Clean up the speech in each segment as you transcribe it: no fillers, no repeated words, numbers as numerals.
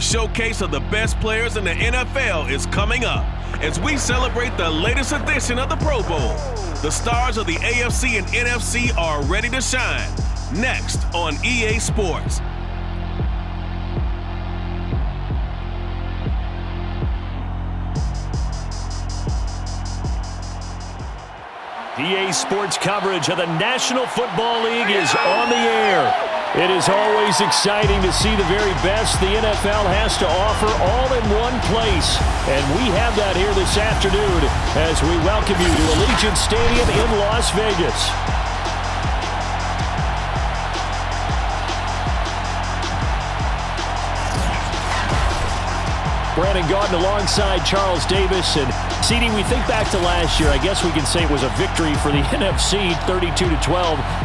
The showcase of the best players in the NFL is coming up as we celebrate the latest edition of the Pro Bowl. The stars of the AFC and NFC are ready to shine. Next on EA Sports. EA Sports coverage of the National Football League is on the air. It is always exciting to see the very best the NFL has to offer all in one place. And we have that here this afternoon as we welcome you to Allegiant Stadium in Las Vegas. Brandon Gaudin alongside Charles Davis. And CD, we think back to last year. I guess we can say it was a victory for the NFC, 32-12.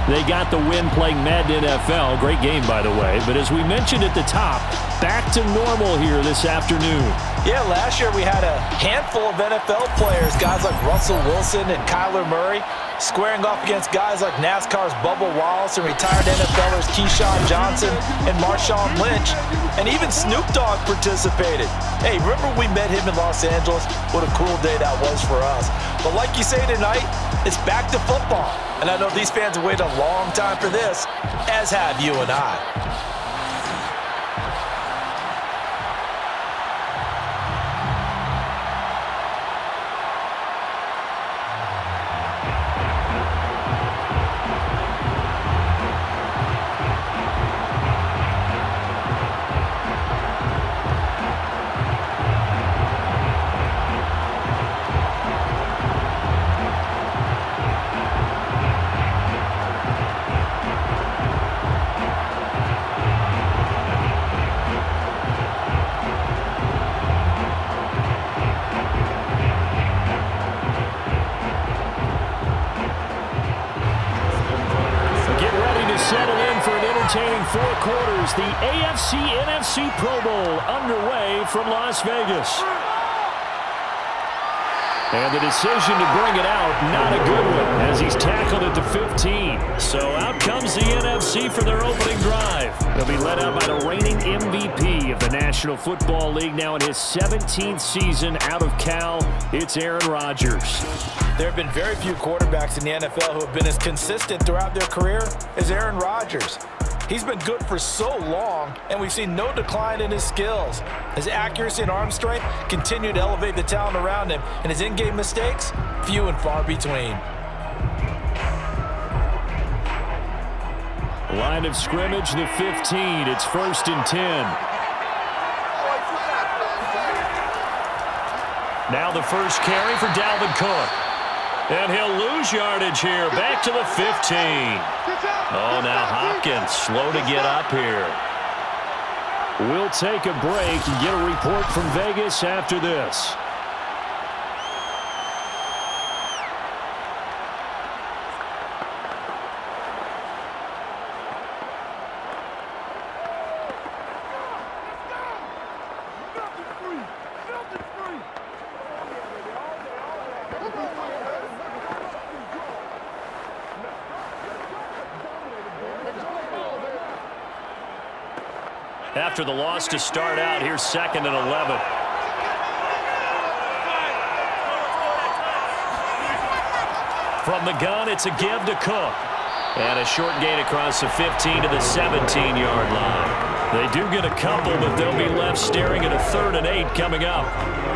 They got the win playing Madden NFL. Great game, by the way. But as we mentioned at the top, back to normal here this afternoon. Yeah, last year we had a handful of NFL players, guys like Russell Wilson and Kyler Murray, squaring off against guys like NASCAR's Bubba Wallace and retired NFLers Keyshawn Johnson and Marshawn Lynch. And even Snoop Dogg participated. Hey, remember we met him in Los Angeles? What a cool day that was for us. But like you say tonight, it's back to football. And I know these fans have waited a long time for this, as have you and I. Four quarters, the AFC-NFC Pro Bowl underway from Las Vegas. And the decision to bring it out, not a good one, as he's tackled at the 15. So out comes the NFC for their opening drive. They'll be led out by the reigning MVP of the National Football League, now in his 17th season out of Cal. It's Aaron Rodgers. There have been very few quarterbacks in the NFL who have been as consistent throughout their career as Aaron Rodgers. He's been good for so long, and we've seen no decline in his skills. His accuracy and arm strength continue to elevate the talent around him, and his in-game mistakes, few and far between. Line of scrimmage, the 15. It's 1st and 10. Now the first carry for Dalvin Cook. And he'll lose yardage here, back to the 15. Oh, now Hopkins slow to get up here. We'll take a break and get a report from Vegas after this. After the loss to start out, here's 2nd and 11. From the gun, it's a give to Cook. And a short gain across the 15 to the 17-yard line. They do get a couple, but they'll be left staring at a 3rd and 8 coming up.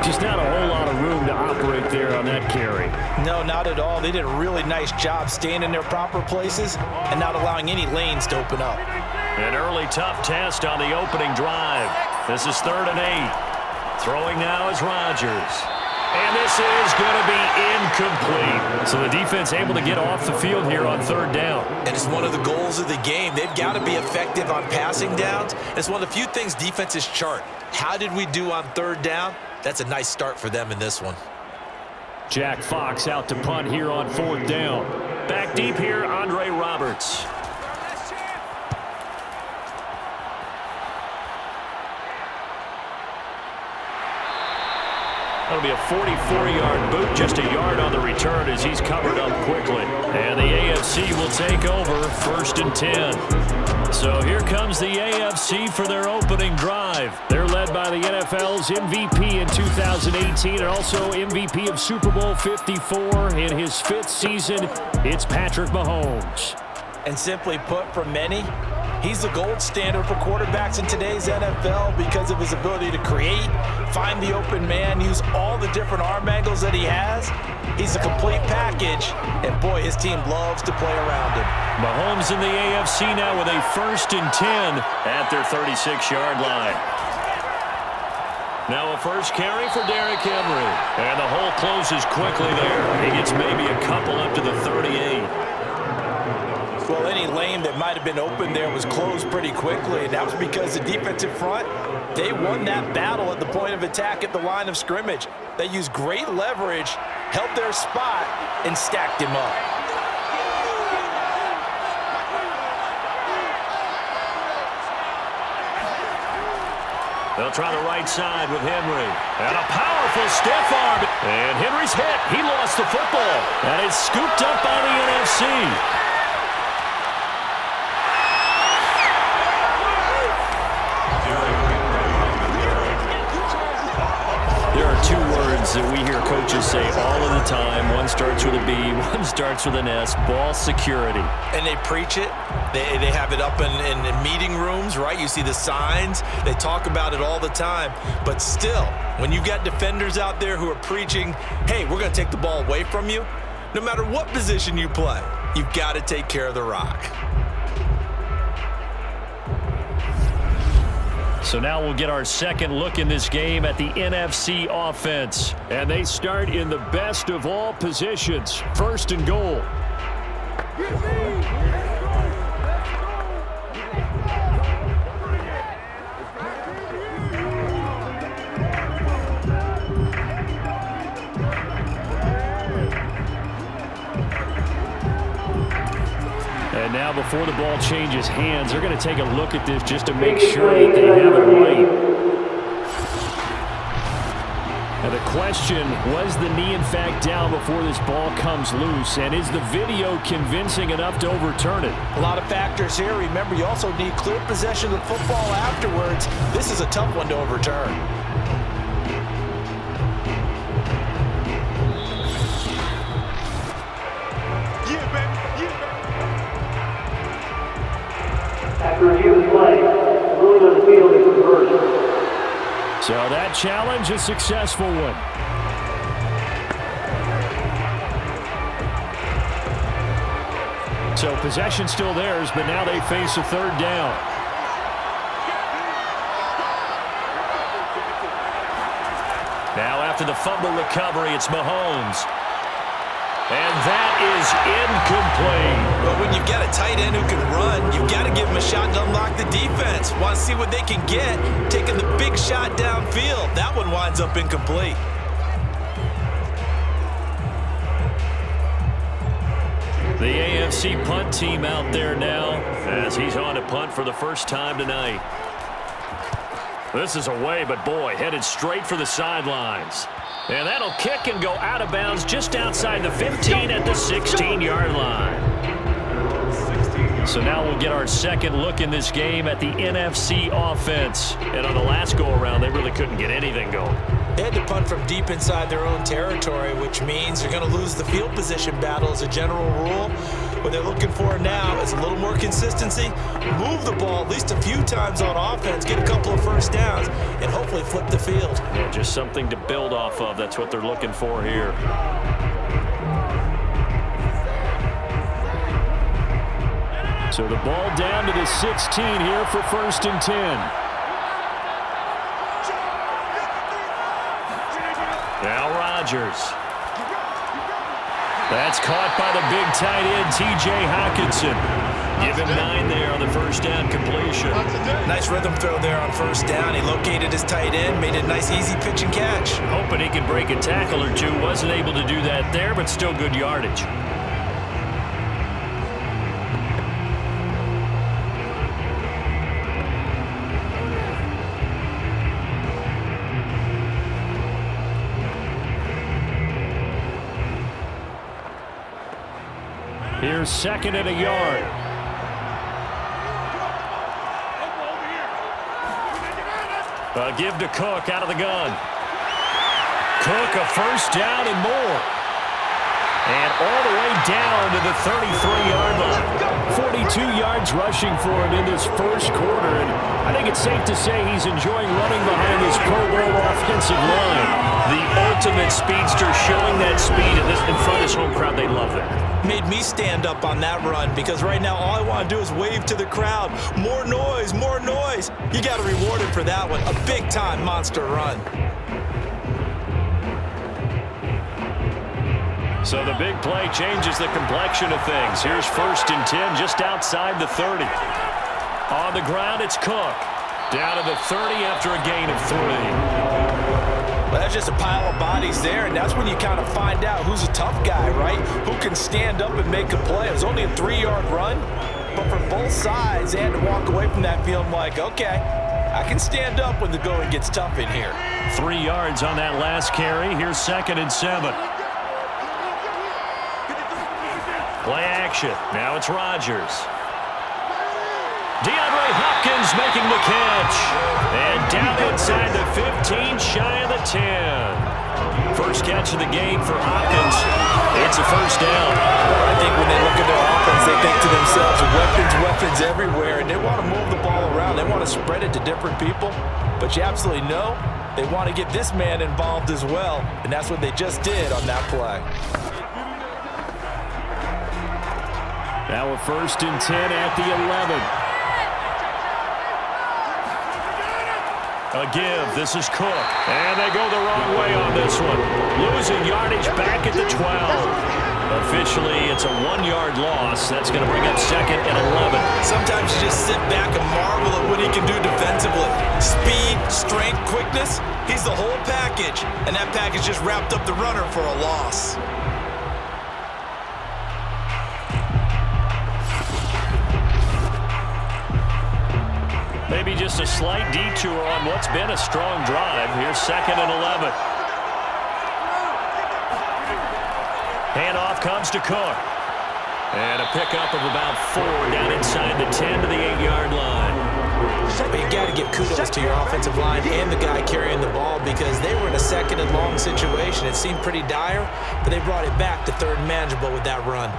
Just not a whole lot of room to operate there on that carry. No, not at all. They did a really nice job staying in their proper places and not allowing any lanes to open up. An early tough test on the opening drive. This is 3rd and 8. Throwing now is Rodgers. And this is going to be incomplete. So the defense able to get off the field here on 3rd down. And it's one of the goals of the game. They've got to be effective on passing downs. It's one of the few things defenses chart. How did we do on 3rd down? That's a nice start for them in this one. Jack Fox out to punt here on 4th down. Back deep here, Andre Roberts. going to be a 44-yard boot, just a yard on the return as he's covered up quickly. And the AFC will take over 1st and 10. So here comes the AFC for their opening drive. They're led by the NFL's MVP in 2018 and also MVP of Super Bowl 54 in his 5th season. It's Patrick Mahomes. And simply put, for many, he's the gold standard for quarterbacks in today's NFL because of his ability to create, find the open man, use all the different arm angles that he has. He's a complete package, and boy, his team loves to play around him. Mahomes in the AFC now with a 1st and 10 at their 36-yard line. Now a first carry for Derrick Henry, and the hole closes quickly there. He gets maybe a couple up to the 38. Well, any lane that might have been open there was closed pretty quickly, and that was because the defensive front, they won that battle at the point of attack at the line of scrimmage. They used great leverage, held their spot, and stacked him up. They'll try the right side with Henry. And a powerful stiff arm. And Henry's hit. He lost the football. And it's scooped up by the NFC. There are 2 words that we hear coaches say all of the time. One starts with a B, one starts with an S. Ball security. And they preach it. They have it up in meeting rooms, right? You see the signs. They talk about it all the time. But still, when you've got defenders out there who are preaching, hey, we're going to take the ball away from you, no matter what position you play, you've got to take care of the rock. So now we'll get our second look in this game at the NFC offense. And they start in the best of all positions, 1st and goal. And now before the ball changes hands, they're going to take a look at this just to make sure that they have it right. And the question, was the knee in fact down before this ball comes loose? And is the video convincing enough to overturn it? A lot of factors here. Remember, you also need clear possession of the football afterwards. This is a tough one to overturn. So that challenge, a successful one. So possession still theirs, but now they face a 3rd down. Now after the fumble recovery, it's Mahomes. And that is incomplete. But when you've got a tight end who can run, you've got to give him a shot to unlock the defense. Want to see what they can get, taking the big shot downfield. That one winds up incomplete. The AFC punt team out there now as he's on to punt for the first time tonight. This is away, but boy, headed straight for the sidelines. And that'll kick and go out of bounds just outside the 15 at the 16-yard line. So now we'll get our second look in this game at the NFC offense. And on the last go-around, they really couldn't get anything going. They had to punt from deep inside their own territory, which means they're going to lose the field position battle as a general rule. What they're looking for now is a little more consistency, move the ball at least a few times on offense, get a couple of first downs, and hopefully flip the field. Yeah, just something to build off of. That's what they're looking for here. So the ball down to the 16 here for 1st and 10. Now Rodgers. That's caught by the big tight end, T.J. Hockenson. Give him 9 there on the first down completion. Nice rhythm throw there on first down. He located his tight end, made a nice easy pitch and catch. Hoping he could break a tackle or two. Wasn't able to do that there, but still good yardage. Here's 2nd and a yard. A give to Cook out of the gun. Cook a first down and more. And all the way down to the 33-yard line. 42 yards rushing for him in this first quarter. And I think it's safe to say he's enjoying running behind this Pro Bowl offensive line. The ultimate speedster, showing that speed in front of his home crowd. They love that. Made me stand up on that run because right now all I want to do is wave to the crowd. More noise, more noise. You got to reward him for that one. A big-time monster run. So the big play changes the complexion of things. Here's 1st and 10 just outside the 30. On the ground, it's Cook. Down to the 30 after a gain of 3. Well, that's just a pile of bodies there, and that's when you kind of find out who's a tough guy, right? Who can stand up and make a play. It was only a 3-yard run, but for both sides, they had to walk away from that feeling like, okay, I can stand up when the going gets tough in here. 3 yards on that last carry. Here's 2nd and 7. Play action. Now it's Rodgers. DeAndre Hopkins making the catch. And down inside the 15, shy of the 10. First catch of the game for Hopkins. It's a first down. I think when they look at their offense, they think to themselves, weapons everywhere, and they want to move the ball around. They want to spread it to different people. But you absolutely know they want to get this man involved as well, and that's what they just did on that play. Now a 1st and 10 at the 11. A give. This is Cook. And they go the wrong way on this one. Losing yardage back at the 12. Officially, it's a 1-yard loss. That's going to bring up 2nd and 11. Sometimes you just sit back and marvel at what he can do defensively. Speed, strength, quickness. He's the whole package. And that package just wrapped up the runner for a loss. Maybe just a slight detour on what's been a strong drive. Here's 2nd and 11. Handoff comes to Cook. And a pickup of about 4 down inside the 10 to the 8-yard line. But you got to give kudos to your offensive line and the guy carrying the ball because they were in a 2nd and long situation. It seemed pretty dire, but they brought it back to 3rd and manageable with that run.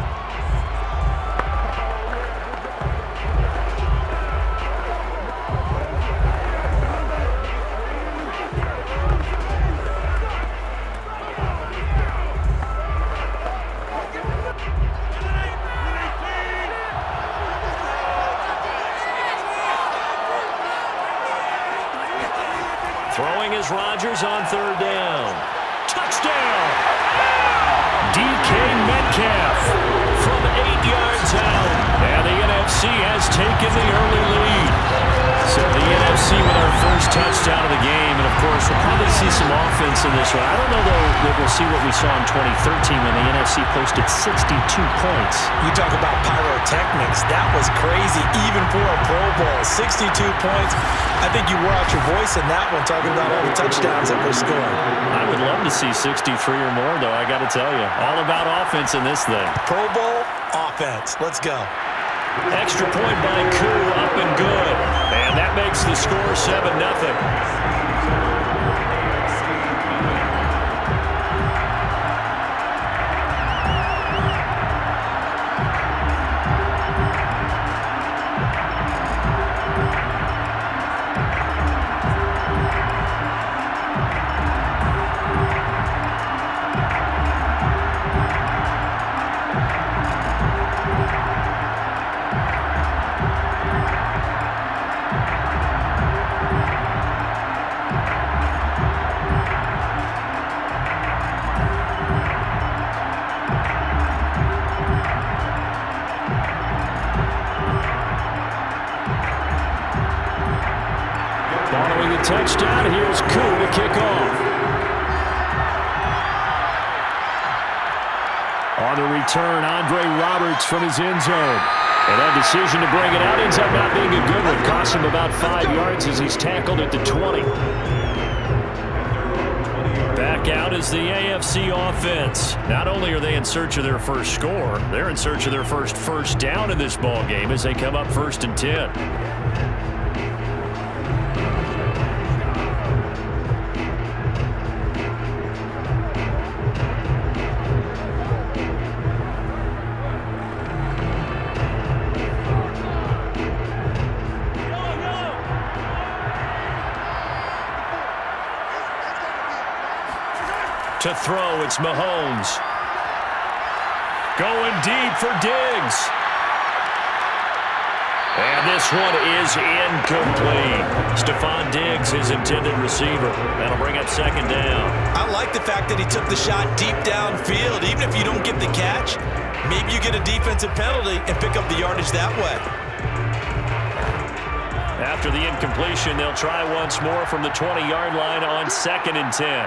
Throwing is Rodgers on 3rd down. Touchdown! DK Metcalf from 8 yards out. And the NFC has taken the early lead. So the NFC with our first touchdown of the game. And, of course, we'll probably see some offense in this one. I don't know, though, that we'll see what we saw in 2013 when the NFC posted 62 points. You talk about pyrotechnics. That was crazy, even for a Pro Bowl. 62 points. I think you wore out your voice in that one, talking about all the touchdowns that were scored. I would love to see 63 or more, though, I got to tell you. All about offense in this thing. Pro Bowl offense. Let's go. Extra point by Koo, up and good. And that makes the score 7-0. Touchdown. Here's Koo to kick off. On the return, Andre Roberts from his end zone. And that decision to bring it out ends up not being a good one. Cost him about 5 yards as he's tackled at the 20. Back Back out is the AFC offense. Not only are they in search of their first score, they're in search of their first down in this ball game as they come up 1st and 10. To throw, it's Mahomes. Going deep for Diggs. And this one is incomplete. Stephon Diggs, his intended receiver. That'll bring up 2nd down. I like the fact that he took the shot deep downfield. Even if you don't get the catch, maybe you get a defensive penalty and pick up the yardage that way. After the incompletion, they'll try once more from the 20-yard line on 2nd and 10.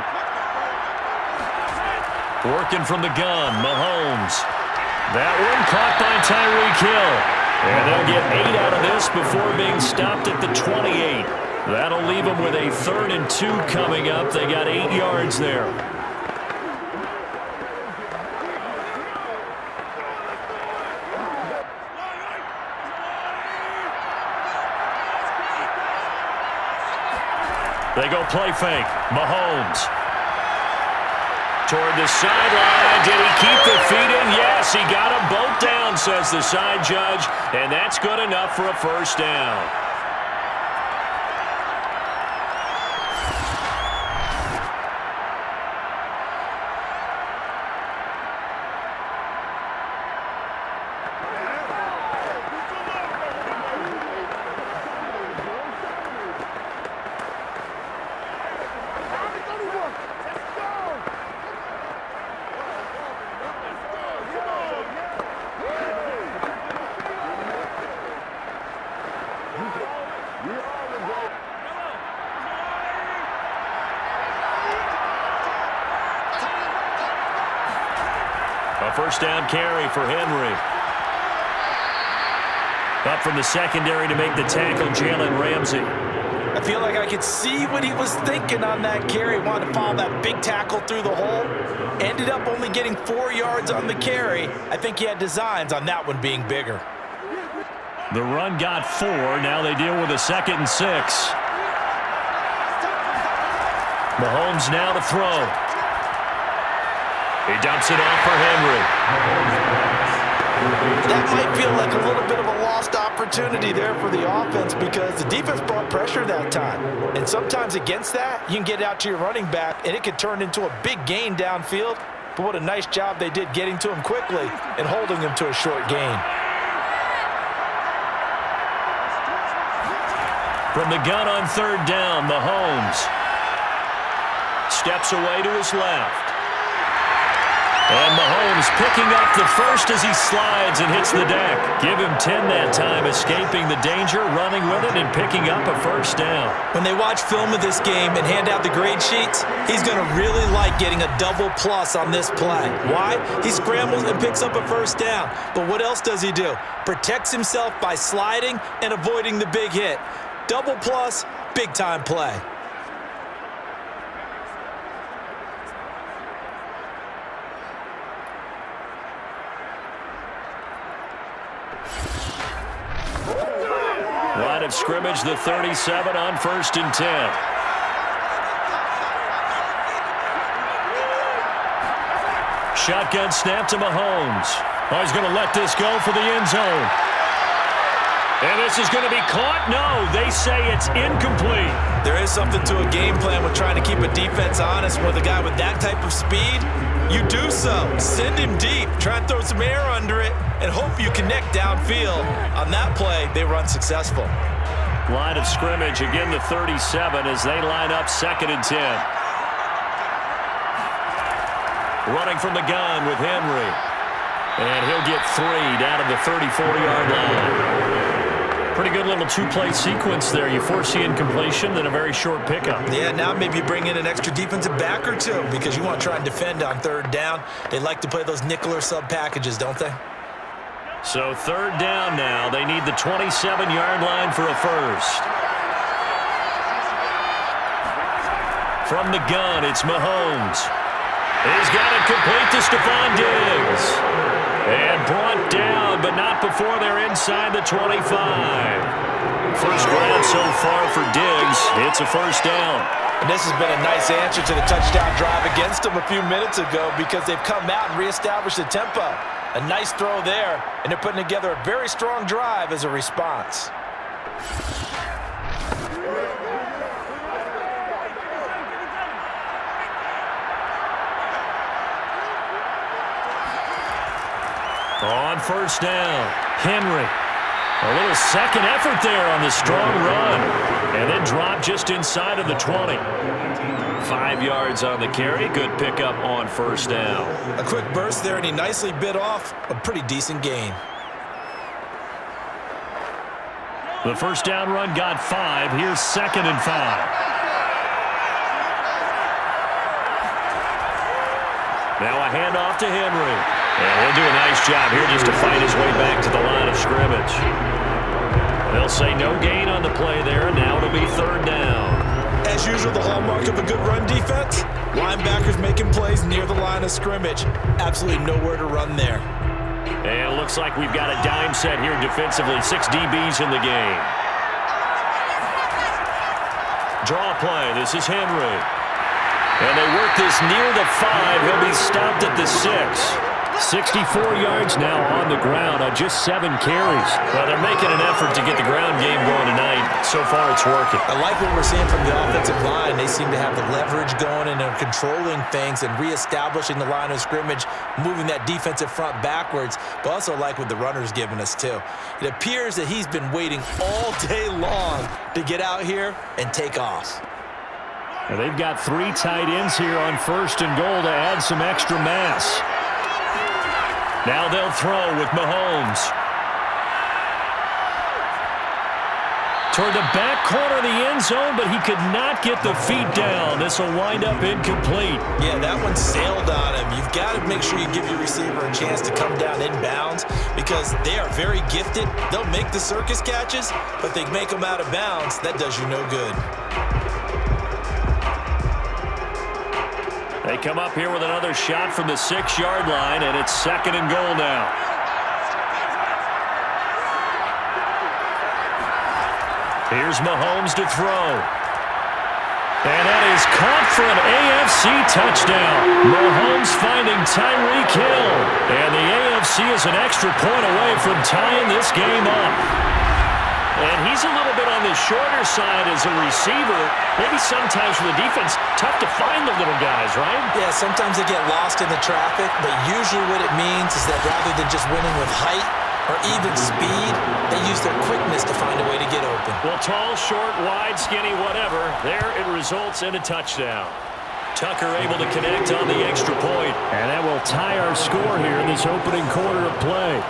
Working from the gun, Mahomes. That one caught by Tyreek Hill. And they'll get 8 out of this before being stopped at the 28. That'll leave them with a 3rd and 2 coming up. They got 8 yards there. They go play fake. Mahomes. Toward the sideline. Did he keep the feet in? Yes, he got them both down, says the side judge. And that's good enough for a 1st down. A 1st down carry for Henry. Up from the secondary to make the tackle, Jalen Ramsey. I feel like I could see what he was thinking on that carry. Wanted to follow that big tackle through the hole. Ended up only getting 4 yards on the carry. I think he had designs on that one being bigger. The run got 4. Now they deal with a 2nd and 6. Mahomes now to throw. He dumps it off for Henry. That might feel like a little bit of a lost opportunity there for the offense because the defense brought pressure that time. And sometimes against that, you can get out to your running back, and it could turn into a big gain downfield. But what a nice job they did getting to him quickly and holding him to a short gain. From the gun on 3rd down, Mahomes steps away to his left. And Mahomes picking up the 1st as he slides and hits the deck. Give him 10 that time, escaping the danger, running with it, and picking up a 1st down. When they watch film of this game and hand out the grade sheets, he's going to really like getting a double plus on this play. Why? He scrambles and picks up a 1st down. But what else does he do? Protects himself by sliding and avoiding the big hit. Double plus, big-time play. Line of scrimmage, the 37 on 1st and 10. Shotgun snap to Mahomes. Oh, he's going to let this go for the end zone. And this is going to be caught? No, they say it's incomplete. There is something to a game plan with trying to keep a defense honest. With a guy with that type of speed, you do so. Send him deep, try and throw some air under it, and hope you connect downfield. On that play, they were unsuccessful. Line of scrimmage, again the 37 as they line up 2nd and 10. Running from the gun with Henry. And he'll get 3 down to the 34-yard line. Pretty good little 2-play sequence there. You force the incompletion, then a very short pickup. Yeah, now maybe you bring in an extra defensive back or 2 because you want to try and defend on 3rd down. They like to play those nickel or sub packages, don't they? So 3rd down now. They need the 27-yard line for a 1st. From the gun, it's Mahomes. He's got it complete to Stephon Diggs. And brought down, but not before they're inside the 25. First grab so far for Diggs. It's a first down. And this has been a nice answer to the touchdown drive against them a few minutes ago because they've come out and reestablished the tempo. A nice throw there, and they're putting together a very strong drive as a response. On first down, Henry. A little second effort there on the strong run. And then drop just inside of the 20. 5 yards on the carry. Good pickup on first down. A quick burst there, and he nicely bit off a pretty decent gain. The first down run got 5. Here's 2nd and 5. Now a handoff to Henry. And he'll do a nice job here just to fight his way back to the line of scrimmage. They'll say no gain on the play there, and now it'll be 3rd down. As usual, the hallmark of a good run defense, linebackers making plays near the line of scrimmage. Absolutely nowhere to run there. And it looks like we've got a dime set here defensively. 6 DBs in the game. Draw play. This is Henry. And they work this near the 5. He'll be stopped at the 6. 64 yards now on the ground on just 7 carries. Well, they're making an effort to get the ground game going tonight. So far, it's working. I like what we're seeing from the offensive line. They seem to have the leverage going and are controlling things and reestablishing the line of scrimmage, moving that defensive front backwards, but also like what the runner's giving us, too. It appears that he's been waiting all day long to get out here and take off. Well, they've got 3 tight ends here on 1st and goal to add some extra mass. Now they'll throw with Mahomes. Toward the back corner of the end zone, but he could not get the feet down. This will wind up incomplete. Yeah, that one sailed on him. You've got to make sure you give your receiver a chance to come down inbounds because they are very gifted. They'll make the circus catches, but they make them out of bounds. That does you no good. They come up here with another shot from the 6-yard line, and it's 2nd and goal now. Here's Mahomes to throw. And that is caught for an AFC touchdown. Mahomes finding Tyreek Hill. And the AFC is an extra point away from tying this game up. And he's a little bit on the shorter side as a receiver. Maybe sometimes for the defense, tough to find the little guys, right? Yeah, sometimes they get lost in the traffic, but usually what it means is that rather than just winning with height or even speed, they use their quickness to find a way to get open. Well, tall, short, wide, skinny, whatever, there it results in a touchdown. Tucker able to connect on the extra point. And that will tie our score here in this opening quarter of play.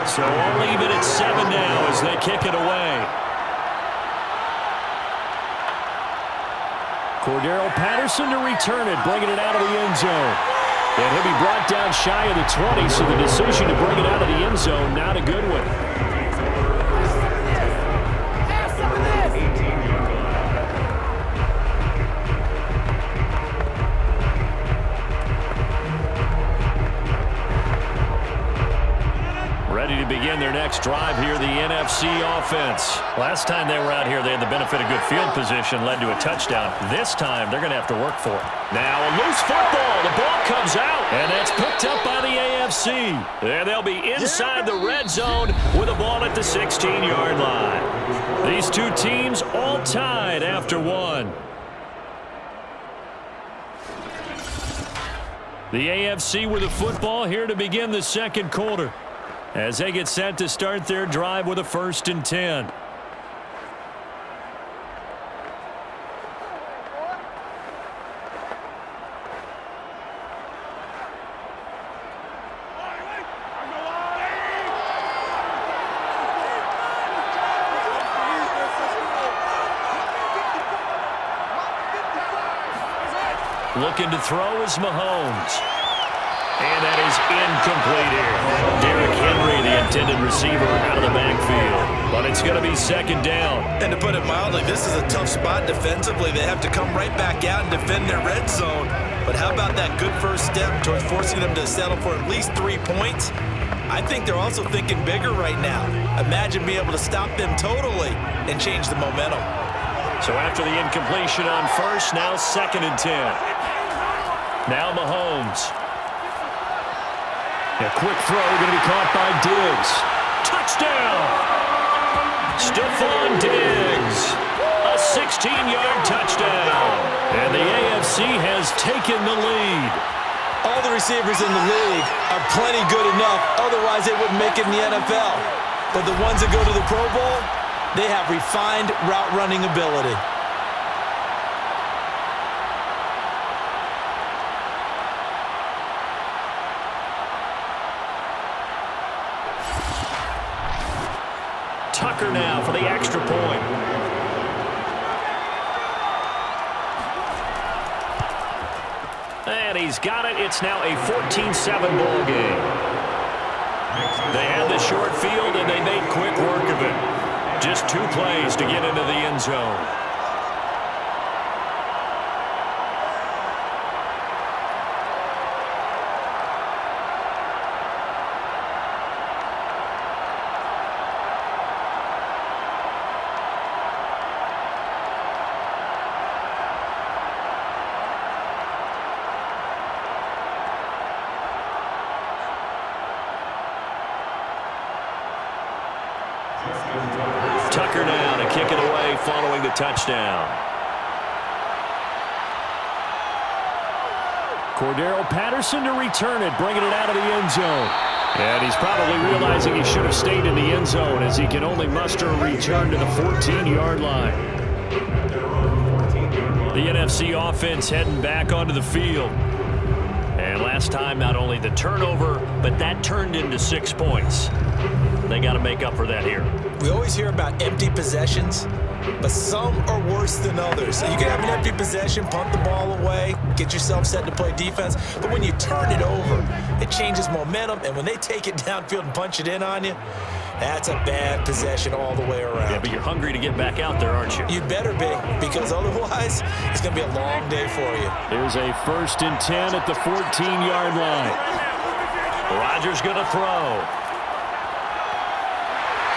So we'll leave it at 7 now as they kick it away. Cordero Patterson to return it, bringing it out of the end zone. And he'll be brought down shy of the 20, so the decision to bring it out of the end zone, not a good one. Ready to begin their next drive here, the NFC offense. Last time they were out here, they had the benefit of good field position, led to a touchdown. This time, they're going to have to work for it. Now, a loose football. The ball comes out, and that's picked up by the AFC. And they'll be inside the red zone with a ball at the 16-yard line. These two teams all tied after one. The AFC with the football here to begin the second quarter, as they get set to start their drive with a 1st and 10. Looking to throw is Mahomes. And that is incomplete here. Derrick Henry, the intended receiver, out of the backfield. But it's going to be second down. And to put it mildly, this is a tough spot defensively. They have to come right back out and defend their red zone. But how about that good first step towards forcing them to settle for at least 3 points? I think they're also thinking bigger right now. Imagine being able to stop them totally and change the momentum. So after the incompletion on first, now 2nd and 10. Now Mahomes. A quick throw going to be caught by Diggs. Touchdown! Stephon Diggs. A 16-yard touchdown. And the AFC has taken the lead. All the receivers in the league are plenty good enough. Otherwise, they wouldn't make it in the NFL. But the ones that go to the Pro Bowl, they have refined route running ability. Tucker now for the extra point. And he's got it. It's now a 14-7 ball game. They had the short field, and they made quick work of it. Just 2 plays to get into the end zone. Tucker now to kick it away following the touchdown. Cordero Patterson to return it, bringing it out of the end zone. And he's probably realizing he should have stayed in the end zone as he can only muster a return to the 14-yard line. The NFC offense heading back onto the field. And last time, not only the turnover, but that turned into 6 points. They got to make up for that here. We always hear about empty possessions, but some are worse than others. So you can have an empty possession, punt the ball away, get yourself set to play defense. But when you turn it over, it changes momentum. And when they take it downfield and punch it in on you, that's a bad possession all the way around. Yeah, but you're hungry to get back out there, aren't you? You better be, because otherwise, it's going to be a long day for you. There's a 1st and 10 at the 14-yard line. Rodgers going to throw.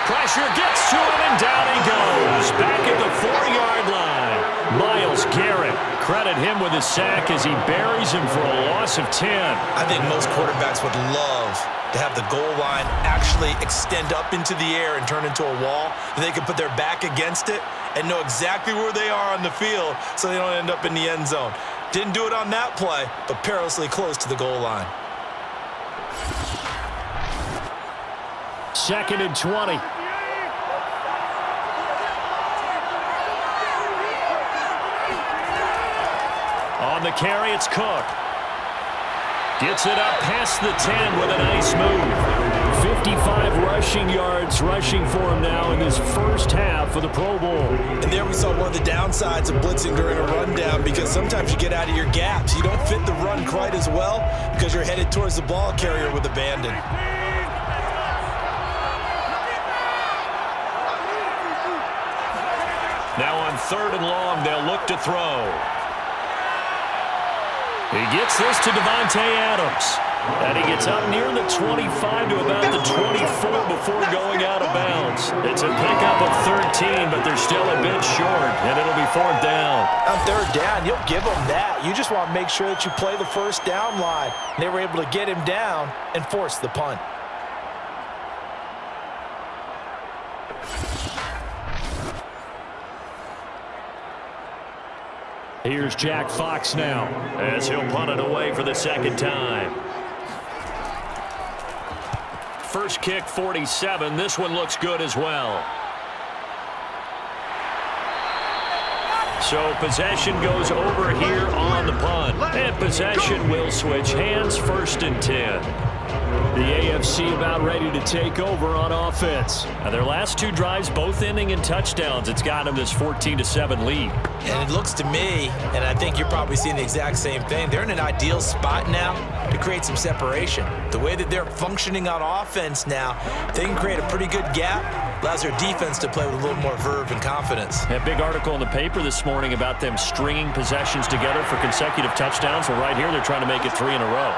Pressure gets to him, and down he goes. Back at the 4-yard line. Myles Garrett, credit him with a sack as he buries him for a loss of 10. I think most quarterbacks would love to have the goal line actually extend up into the air and turn into a wall. They can put their back against it and know exactly where they are on the field so they don't end up in the end zone. Didn't do it on that play, but perilously close to the goal line. 2nd and 20. On the carry, it's Cook. Gets it up past the 10 with a nice move. 55 rushing yards rushing for him now in his first half of the Pro Bowl. And there we saw one of the downsides of blitzing during a rundown, because sometimes you get out of your gaps. You don't fit the run quite as well because you're headed towards the ball carrier with abandon. Now on 3rd and long, they'll look to throw. He gets this to Davante Adams. And he gets up near the 25 to about the 24 before going out of bounds. It's a pickup of 13, but they're still a bit short, and it'll be 4th down. On 3rd down, you'll give them that. You just want to make sure that you play the first down line. They were able to get him down and force the punt. Here's Jack Fox now as he'll punt it away for the 2nd time. First kick, 47. This one looks good as well. So possession goes over here on the punt. And possession will switch hands. 1st and 10. The AFC about ready to take over on offense. Now their last two drives both ending in touchdowns. It's got them this 14-7 lead. And it looks to me, and I think you're probably seeing the exact same thing, they're in an ideal spot now to create some separation. The way that they're functioning on offense now, they can create a pretty good gap, allows their defense to play with a little more verve and confidence. A big article in the paper this morning about them stringing possessions together for consecutive touchdowns. Well, right here, they're trying to make it 3 in a row.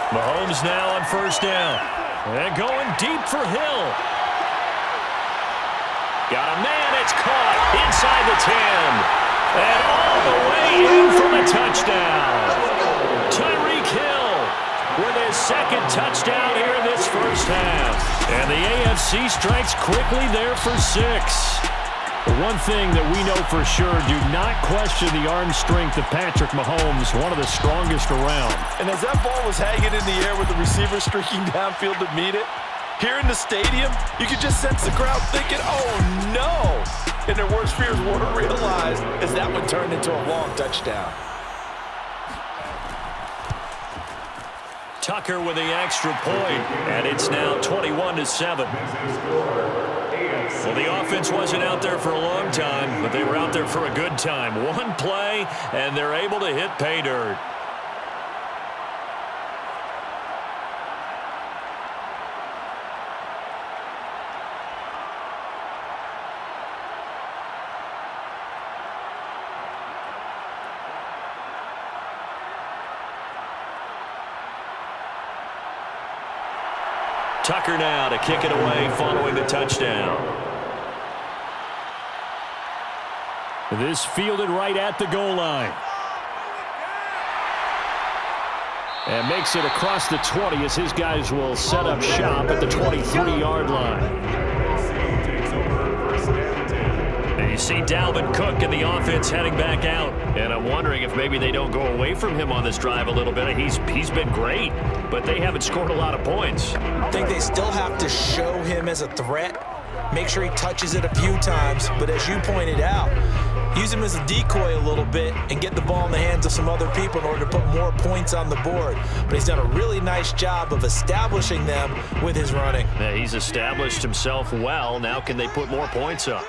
Mahomes now on first down. And going deep for Hill. Got a man, it's caught inside the 10. And all the way in for the touchdown. Tyreek Hill with his second touchdown here in this first half. And the AFC strikes quickly there for 6. One thing that we know for sure, do not question the arm strength of Patrick Mahomes, one of the strongest around. And as that ball was hanging in the air with the receiver streaking downfield to meet it, here in the stadium, you could just sense the crowd thinking, oh no! And their worst fears weren't realized as that one turned into a long touchdown. Tucker with the extra point, and it's now 21-7. Well, the offense wasn't out there for a long time, but they were out there for a good time. One play, and they're able to hit pay dirt. Tucker now to kick it away following the touchdown. This fielded right at the goal line. And makes it across the 20 as his guys will set up shop at the 23-yard line. And you see Dalvin Cook and the offense heading back out. And I'm wondering if maybe they don't go away from him on this drive a little bit. He's been great, but they haven't scored a lot of points. I think they still have to show him as a threat. Make sure he touches it a few times. But as you pointed out, use him as a decoy a little bit and get the ball in the hands of some other people in order to put more points on the board. But he's done a really nice job of establishing them with his running. Yeah, he's established himself well. Now can they put more points up?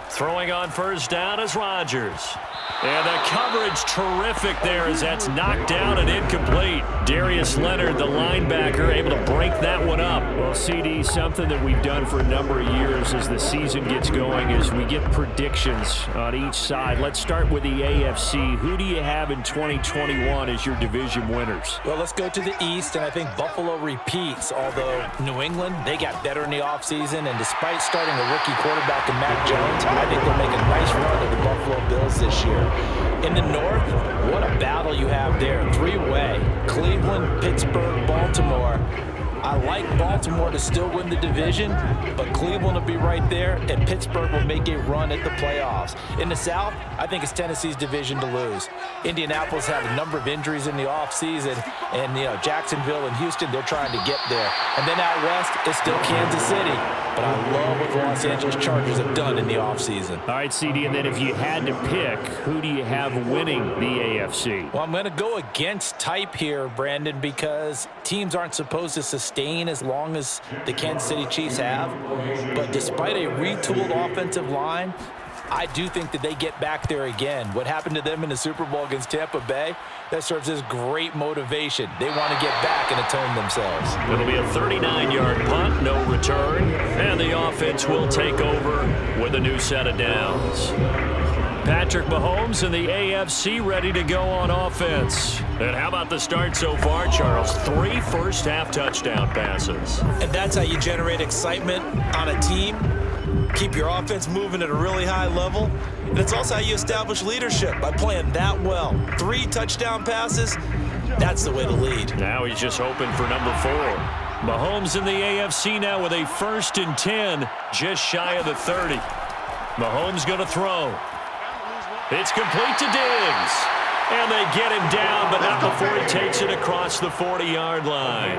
Throwing on first down is Rodgers. And the coverage terrific there as that's knocked down and incomplete. Darius Leonard, the linebacker, able to break that one up. Well, CD, something that we've done for a number of years as the season gets going is we get predictions on each side. Let's start with the AFC. Who do you have in 2021 as your division winners? Well, let's go to the East, and I think Buffalo repeats, although New England, they got better in the offseason, and despite starting a rookie quarterback in Mac Jones, I think they'll make a nice run at the Buffalo Bills this year. In the North, what a battle you have there. Three-way. Cleveland, Pittsburgh, Baltimore. I like Baltimore to still win the division, but Cleveland will be right there, and Pittsburgh will make a run at the playoffs. In the South, I think it's Tennessee's division to lose. Indianapolis had a number of injuries in the offseason, and, Jacksonville and Houston, they're trying to get there. And then out West, it's still Kansas City. But I love what the Los Angeles Chargers have done in the offseason. All right, CD, and then if you had to pick, who do you have winning the AFC? Well, I'm going to go against type here, Brandon, because teams aren't supposed to sustain as long as the Kansas City Chiefs have. But despite a retooled offensive line, I do think that they get back there again. What happened to them in the Super Bowl against Tampa Bay, that serves as great motivation. They want to get back and atone themselves. It'll be a 39-yard punt, no return, and the offense will take over with a new set of downs. Patrick Mahomes and the AFC ready to go on offense. And how about the start so far, Charles? 3 first-half touchdown passes. And that's how you generate excitement on a team. Keep your offense moving at a really high level. And it's also how you establish leadership, by playing that well. 3 touchdown passes, that's the way to lead. Now he's just hoping for number 4. Mahomes in the AFC now with a 1st and 10, just shy of the 30. Mahomes going to throw. It's complete to Diggs. And and they get him down, but not before he takes it across the 40-yard line.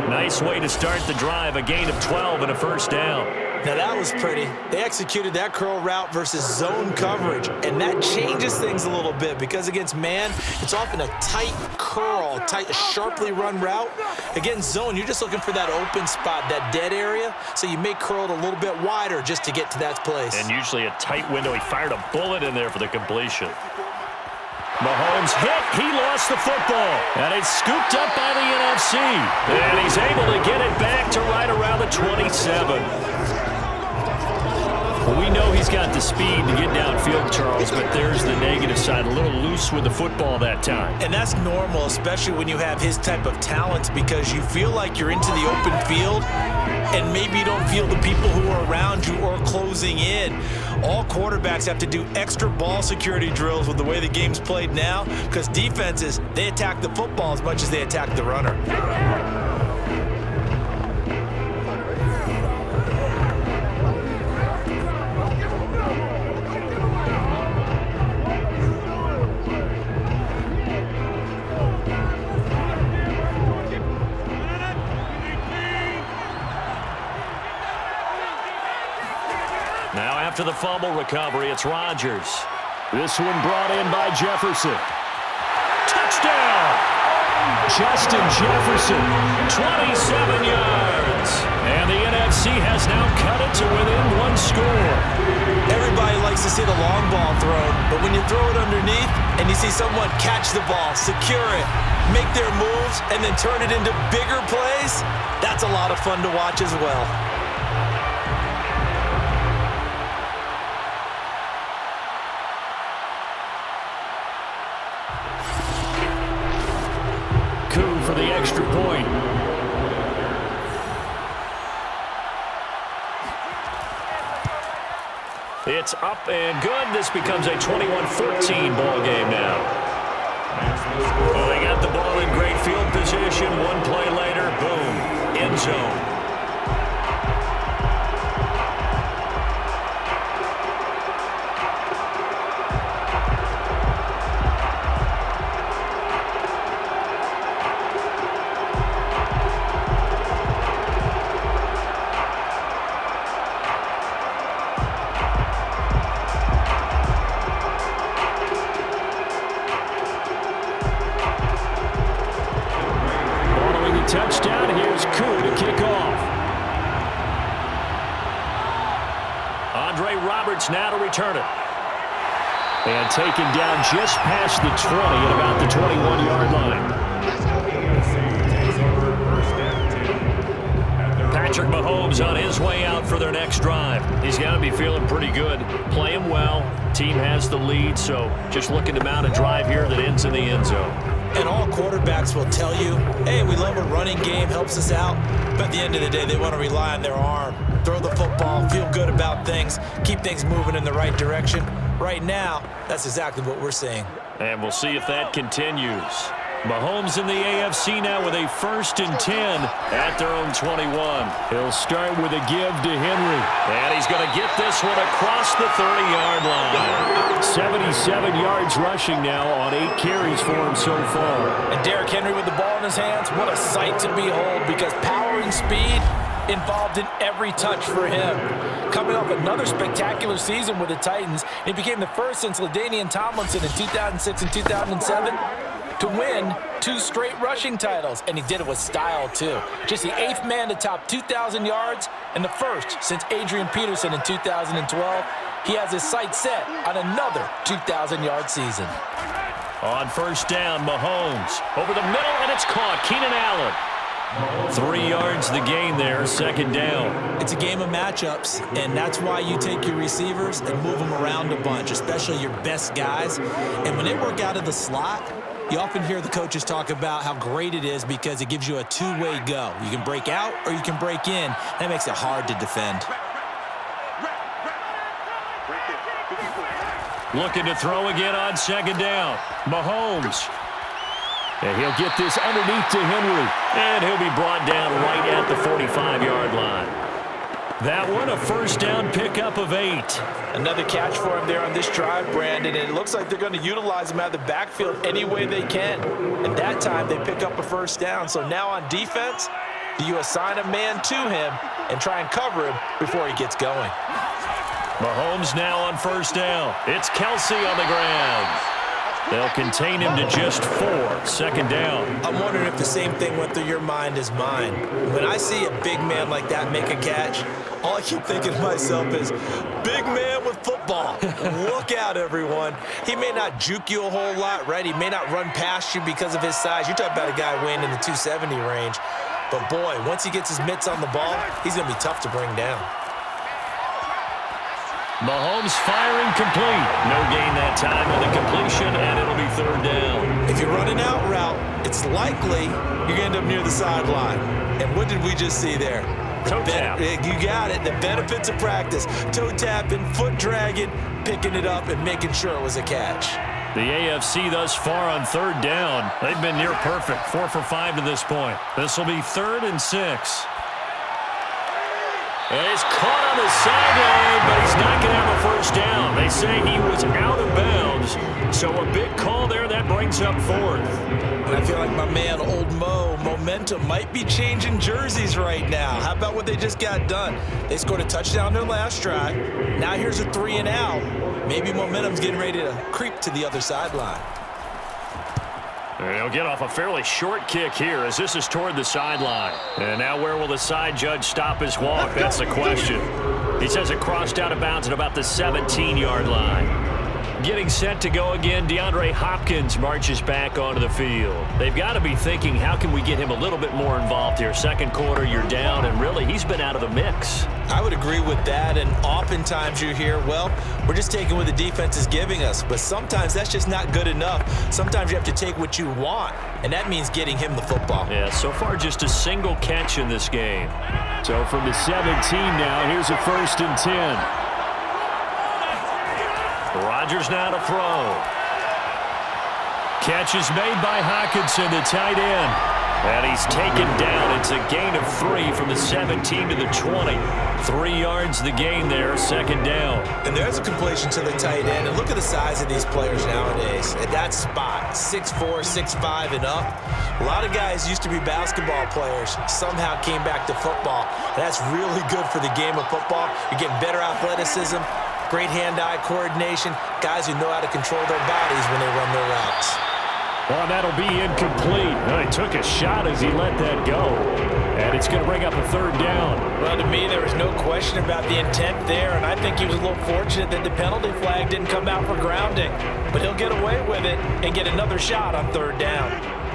Nice way to start the drive, a gain of 12 and a first down. Now that was pretty. They executed that curl route versus zone coverage, and that changes things a little bit because against man, it's often a tight curl, tight, sharply run route. Against zone, you're just looking for that open spot, that dead area, so you may curl it a little bit wider just to get to that place. And usually a tight window. He fired a bullet in there for the completion. Mahomes hit. He lost the football. And it's scooped up by the NFC. And he's able to get it back to right around the 27. Well, we know he's got the speed to get downfield, Charles, but there's the negative side. A little loose with the football that time. And that's normal, especially when you have his type of talents, because you feel like you're into the open field and maybe you don't feel the people who are around you or closing in. All quarterbacks have to do extra ball security drills with the way the game's played now because defenses, they attack the football as much as they attack the runner. Now after the fumble recovery, it's Rodgers. This one brought in by Jefferson. Touchdown! Justin Jefferson, 27 yards. And the NFC has now cut it to within one score. Everybody likes to see the long ball thrown, but when you throw it underneath and you see someone catch the ball, secure it, make their moves, and then turn it into bigger plays, that's a lot of fun to watch as well. For the extra point. It's up and good. This becomes a 21-14 ball game now. Well, they got the ball in great field position. One play later, boom, end zone. Touchdown. Here's Koo to kick off. Andre Roberts now to return it. And taken down just past the 20 at about the 21-yard line. Patrick Mahomes on his way out for their next drive. He's got to be feeling pretty good. Playing well. Team has the lead, so just looking to mount a drive here that ends in the end zone. And all quarterbacks will tell you, hey, we love a running game, helps us out. But at the end of the day, they want to rely on their arm. Throw the football, feel good about things, keep things moving in the right direction. Right now, that's exactly what we're seeing. And we'll see if that continues. Mahomes in the AFC now with a 1st and 10 at their own 21. He'll start with a give to Henry. And he's going to get this one across the 30-yard line. 77 yards rushing now on 8 carries for him so far. And Derrick Henry with the ball in his hands, what a sight to behold because power and speed involved in every touch for him. Coming off another spectacular season with the Titans, he became the first since LaDainian Tomlinson in 2006 and 2007 to win 2 straight rushing titles, and he did it with style, too. Just the 8th man to top 2,000 yards and the first since Adrian Peterson in 2012. He has his sights set on another 2,000-yard season. On first down, Mahomes over the middle, and it's caught. Keenan Allen. 3 yards the gain there, 2nd down. It's a game of matchups, and that's why you take your receivers and move them around a bunch, especially your best guys. And when they work out of the slot, you often hear the coaches talk about how great it is because it gives you a two-way go. You can break out or you can break in. That makes it hard to defend. Looking to throw again on 2nd down. Mahomes. And he'll get this underneath to Henry. And he'll be brought down right at the 45-yard line. That one, a first down pickup of 8. Another catch for him there on this drive, Brandon, and it looks like they're going to utilize him out of the backfield any way they can. And that time, they pick up a first down. So now on defense, you assign a man to him and try and cover him before he gets going. Mahomes now on first down. It's Kelsey on the ground. They'll contain him to just 4. Second down. I'm wondering if the same thing went through your mind as mine. When I see a big man like that make a catch, all I keep thinking to myself is, big man with football. Look out, everyone. He may not juke you a whole lot, right? He may not run past you because of his size. You're talking about a guy weighing in the 270 range. But, boy, once he gets his mitts on the ball, he's going to be tough to bring down. Mahomes firing complete. No gain that time on the completion, and it'll be third down. If you're running out route, it's likely you're going to end up near the sideline. And what did we just see there? Toe tap. You got it. The benefits of practice. Toe tapping, foot dragging, picking it up, and making sure it was a catch. The AFC thus far on third down. They've been near perfect. 4 for 5 to this point. This will be 3rd and 6. And he's caught on the sideline, but he's not going to have a first down. They say he was out of bounds. So a big call there. That brings up 4th. And I feel like my man, Old Mo, momentum might be changing jerseys right now. How about what they just got done? They scored a touchdown their last drive. Now here's a 3 and out. Maybe momentum's getting ready to creep to the other sideline. And he'll get off a fairly short kick here as this is toward the sideline. And now where will the side judge stop his walk? That's the question. He says it crossed out of bounds at about the 17-yard line. Getting set to go again, DeAndre Hopkins marches back onto the field. They've got to be thinking, how can we get him a little bit more involved here? Second quarter, you're down, and really, he's been out of the mix. I would agree with that, and oftentimes you hear, well, we're just taking what the defense is giving us, but sometimes that's just not good enough. Sometimes you have to take what you want, and that means getting him the football. Yeah, so far just a single catch in this game. So from the 17 now, here's a 1st and 10. Rodgers now to throw. Catch is made by Hockenson, the tight end. And he's taken down. It's a gain of 3 from the 17 to the 20. 3 yards the gain there, second down. And there's a completion to the tight end. And look at the size of these players nowadays. At that spot, 6'4", 6'5", and up. A lot of guys used to be basketball players, somehow came back to football. And that's really good for the game of football. You're getting better athleticism, great hand-eye coordination, guys who know how to control their bodies when they run their routes. Well, that'll be incomplete. Well, he took a shot as he let that go. And it's going to bring up a third down. Well, to me, there was no question about the intent there, and I think he was a little fortunate that the penalty flag didn't come out for grounding. But he'll get away with it and get another shot on third down.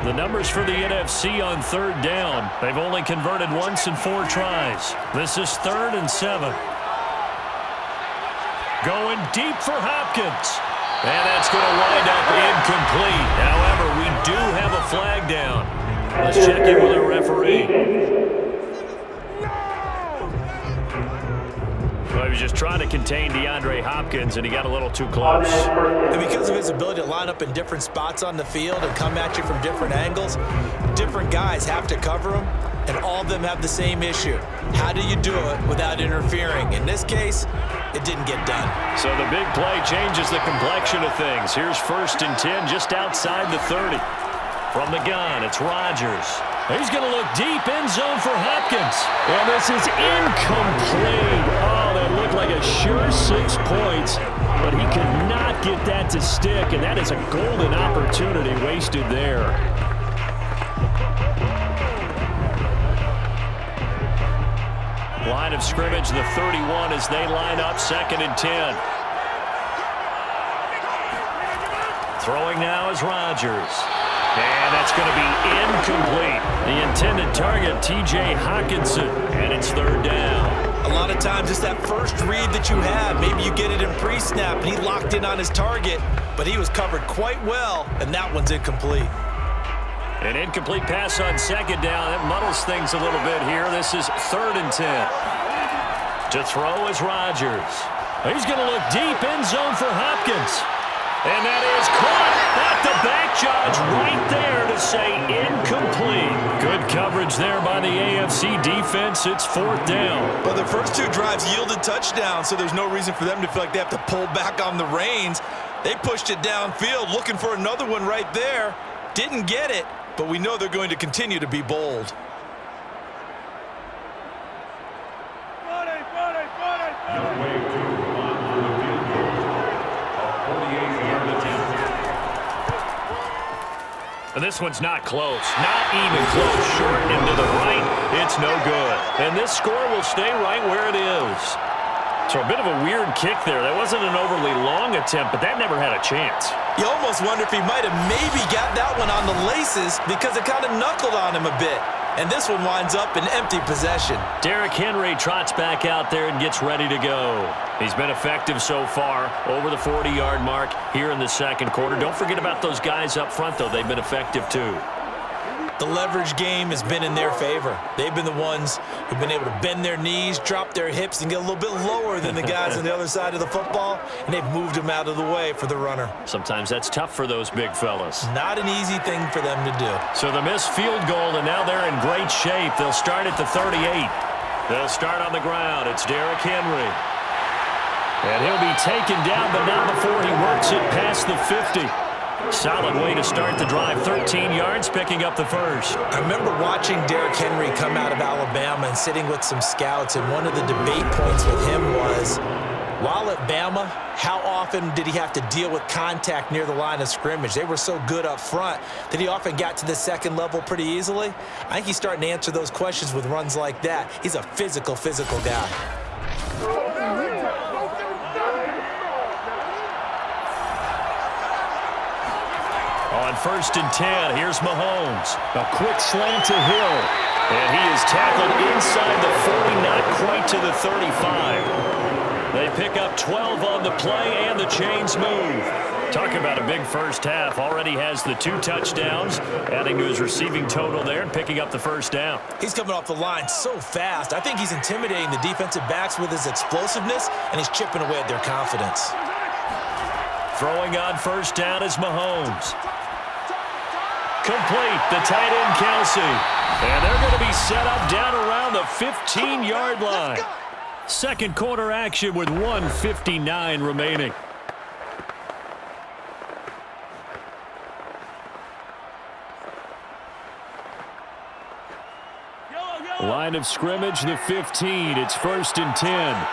The numbers for the NFC on third down. They've only converted once in 4 tries. This is 3rd and 7. Going deep for Hopkins. And that's going to wind up incomplete. However, we do have a flag down. Let's check in with the referee. Well, he was just trying to contain DeAndre Hopkins, and he got a little too close. And because of his ability to line up in different spots on the field and come at you from different angles, different guys have to cover him, and all of them have the same issue. How do you do it without interfering? In this case, it didn't get done. So the big play changes the complexion of things. Here's 1st and 10 just outside the 30. From the gun, it's Rodgers. He's going to look deep, end zone for Hopkins. And this is incomplete. Oh, that looked like a sure 6 points. But he could not get that to stick, and that is a golden opportunity wasted there. Line of scrimmage, the 31 as they line up, 2nd and 10. Throwing now is Rodgers. And that's going to be incomplete. The intended target, T.J. Hockenson, and it's 3rd down. A lot of times it's that first read that you have. Maybe you get it in pre-snap, and he locked in on his target, but he was covered quite well, and that one's incomplete. An incomplete pass on 2nd down. That muddles things a little bit here. This is 3rd and 10. To throw is Rodgers. He's going to look deep, end zone for Hopkins. And that is caught at the back judge right there to say incomplete. Good coverage coverage there by the AFC defense. It's 4th down. But the first 2 drives yielded touchdowns, so there's no reason for them to feel like they have to pull back on the reins. They pushed it downfield, looking for another one right there. Didn't get it, but we know they're going to continue to be bold. And this one's not close. Not even close. Short into the right. It's no good. And this score will stay right where it is. So a bit of a weird kick there. That wasn't an overly long attempt, but that never had a chance. You almost wonder if he might have maybe got that one on the laces because it kind of knuckled on him a bit. And this one winds up in empty possession. Derrick Henry trots back out there and gets ready to go. He's been effective so far, over the 40-yard mark here in the second quarter. Don't forget about those guys up front, though. They've been effective, too. The leverage game has been in their favor. They've been the ones who've been able to bend their knees, drop their hips, and get a little bit lower than the guys on the other side of the football, and they've moved them out of the way for the runner. Sometimes that's tough for those big fellas. Not an easy thing for them to do. So the missed field goal, and now they're in great shape. They'll start at the 38. They'll start on the ground. It's Derrick Henry. And he'll be taken down, but not before he works it past the 50. Solid way to start the drive. 13 yards, picking up the first. I remember watching Derrick Henry come out of Alabama and sitting with some scouts, and one of the debate points with him was, while at Bama, how often did he have to deal with contact near the line of scrimmage? They were so good up front that he often got to the second level pretty easily. I think he's starting to answer those questions with runs like that. He's a physical guy. On 1st and 10, here's Mahomes. A quick slant to Hill. And he is tackled inside the 40, not quite to the 35. They pick up 12 on the play, and the chains move. Talk about a big first half. Already has the 2 touchdowns, adding to his receiving total there and picking up the first down. He's coming off the line so fast. I think he's intimidating the defensive backs with his explosiveness, and he's chipping away at their confidence. Throwing on 1st down is Mahomes. Complete, the tight end Kelsey. And they're going to be set up down around the 15-yard line. Second quarter action with 1:59 remaining. Line of scrimmage, the 15. It's 1st and 10.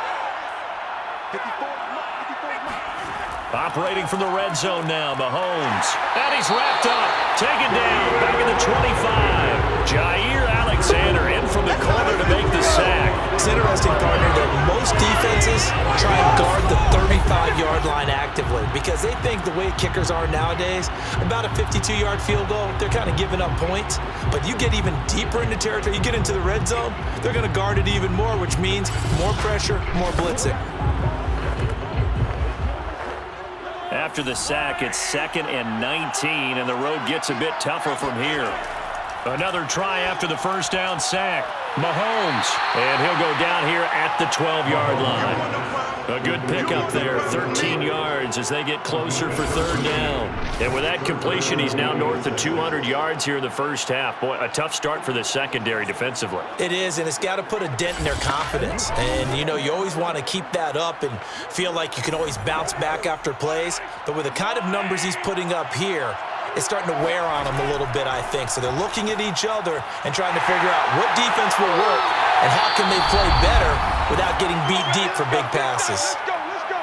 Operating from the red zone now, Mahomes. And he's wrapped up. Taken down. Back at the 25. Jair Alexander in from the corner to make the sack. It's interesting, partner, that most defenses try and guard the 35-yard line actively because they think the way kickers are nowadays, about a 52-yard field goal, they're kind of giving up points. But you get even deeper into territory, you get into the red zone, they're going to guard it even more, which means more pressure, more blitzing. After the sack, it's 2nd and 19, and the road gets a bit tougher from here. Another try after the first down sack. Mahomes, and he'll go down here at the 12-yard line. A good pickup there, 13 yards as they get closer for 3rd down. And with that completion, he's now north of 200 yards here in the first half. Boy, a tough start for the secondary defensively. It is, and it's got to put a dent in their confidence. And, you know, you always want to keep that up and feel like you can always bounce back after plays. But with the kind of numbers he's putting up here, it's starting to wear on them a little bit, I think. So they're looking at each other and trying to figure out what defense will work and how can they play better without getting beat deep for big passes.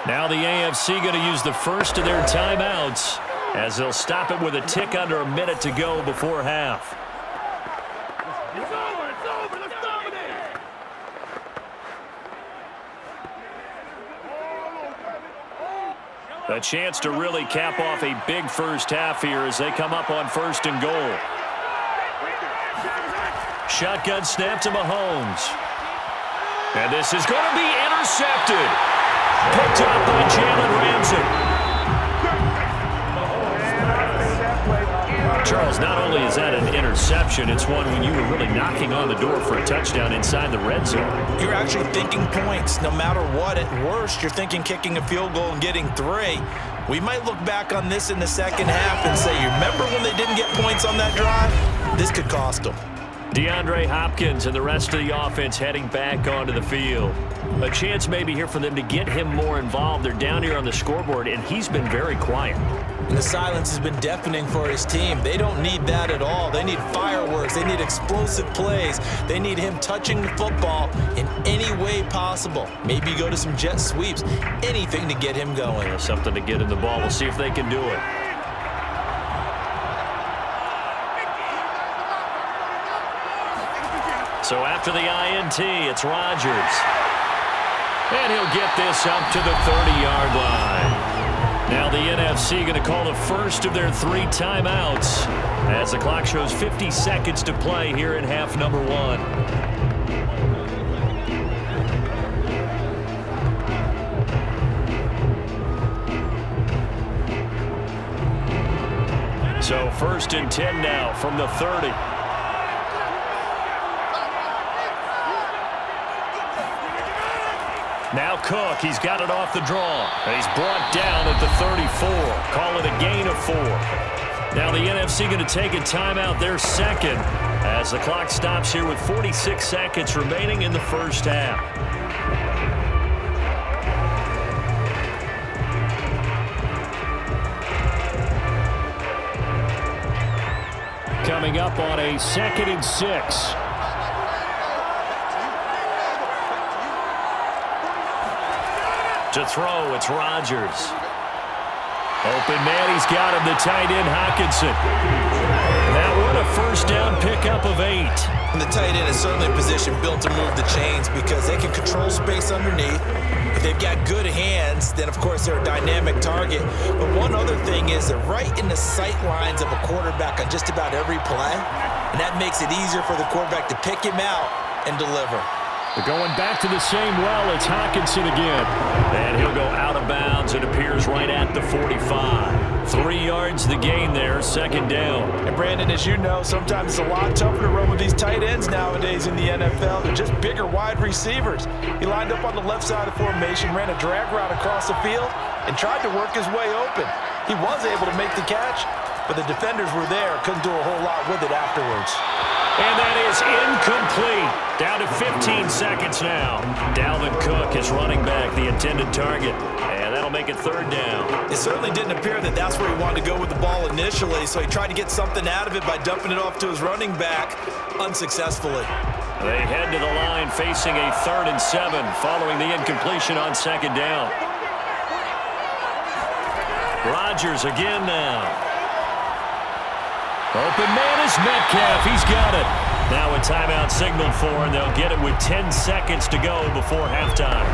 Now the AFC going to use the first of their timeouts as they'll stop it with a tick under a minute to go before half. A chance to really cap off a big first half here as they come up on 1st and goal. Shotgun snap to Mahomes. And this is going to be intercepted. Picked up by Jalen Ramsey. Charles, not only is that an interception, it's one when you were really knocking on the door for a touchdown inside the red zone. You're actually thinking points no matter what. At worst, you're thinking kicking a field goal and getting 3. We might look back on this in the second half and say, you remember when they didn't get points on that drive? This could cost them. DeAndre Hopkins and the rest of the offense heading back onto the field. A chance maybe here for them to get him more involved. They're down here on the scoreboard, and he's been very quiet. And the silence has been deafening for his team. They don't need that at all. They need fireworks. They need explosive plays. They need him touching the football in any way possible. Maybe go to some jet sweeps. Anything to get him going. Yeah, something to get in the ball. We'll see if they can do it. So after the INT, it's Rodgers. And he'll get this up to the 30-yard line. Now the NFC going to call the first of their 3 timeouts as the clock shows 50 seconds to play here in half number 1. So 1st and 10 now from the 30. Now Cook, he's got it off the draw. And he's brought down at the 34. Call it a gain of 4. Now the NFC going to take a timeout, their second, as the clock stops here with 46 seconds remaining in the first half. Coming up on a 2nd and 6. To throw, it's Rodgers. Open man, he's got him, the tight end, Hockenson. Now what a first down pickup of 8. And the tight end is certainly a position built to move the chains because they can control space underneath. If they've got good hands, then of course they're a dynamic target. But one other thing is they're right in the sight lines of a quarterback on just about every play. And that makes it easier for the quarterback to pick him out and deliver. But going back to the same well, it's Hockenson again. And he'll go out of bounds. It appears right at the 45. 3 yards the gain there, 2nd down. And Brandon, as you know, sometimes it's a lot tougher to run with these tight ends nowadays in the NFL. They're just bigger wide receivers. He lined up on the left side of formation, ran a drag route across the field, and tried to work his way open. He was able to make the catch, but the defenders were there, couldn't do a whole lot with it afterwards. And that is incomplete. Down to 15 seconds now. Dalvin Cook is running back, the intended target. And that'll make it 3rd down. It certainly didn't appear that that's where he wanted to go with the ball initially, so he tried to get something out of it by dumping it off to his running back unsuccessfully. They head to the line facing a 3rd and 7 following the incompletion on 2nd down. Rodgers again now. Open man is Metcalf. He's got it. Now a timeout signaled for, and they'll get it with 10 seconds to go before halftime.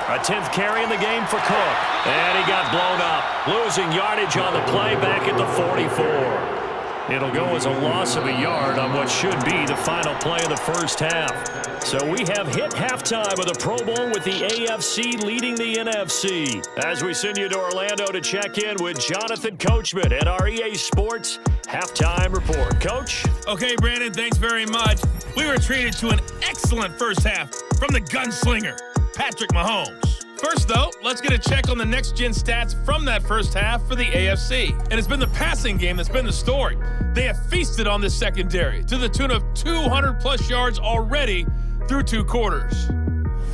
A 10th carry in the game for Cook. And he got blown up. Losing yardage on the play back at the 44. It'll go as a loss of a yard on what should be the final play of the first half. So we have hit halftime of the Pro Bowl with the AFC leading the NFC. As we send you to Orlando to check in with Jonathan Coachman at our EA Sports Halftime Report. Coach? Okay, Brandon, thanks very much. We were treated to an excellent first half from the gunslinger, Patrick Mahomes. First, though, let's get a check on the next-gen stats from that first half for the AFC. And it's been the passing game that's been the story. They have feasted on this secondary to the tune of 200-plus yards already through 2 quarters.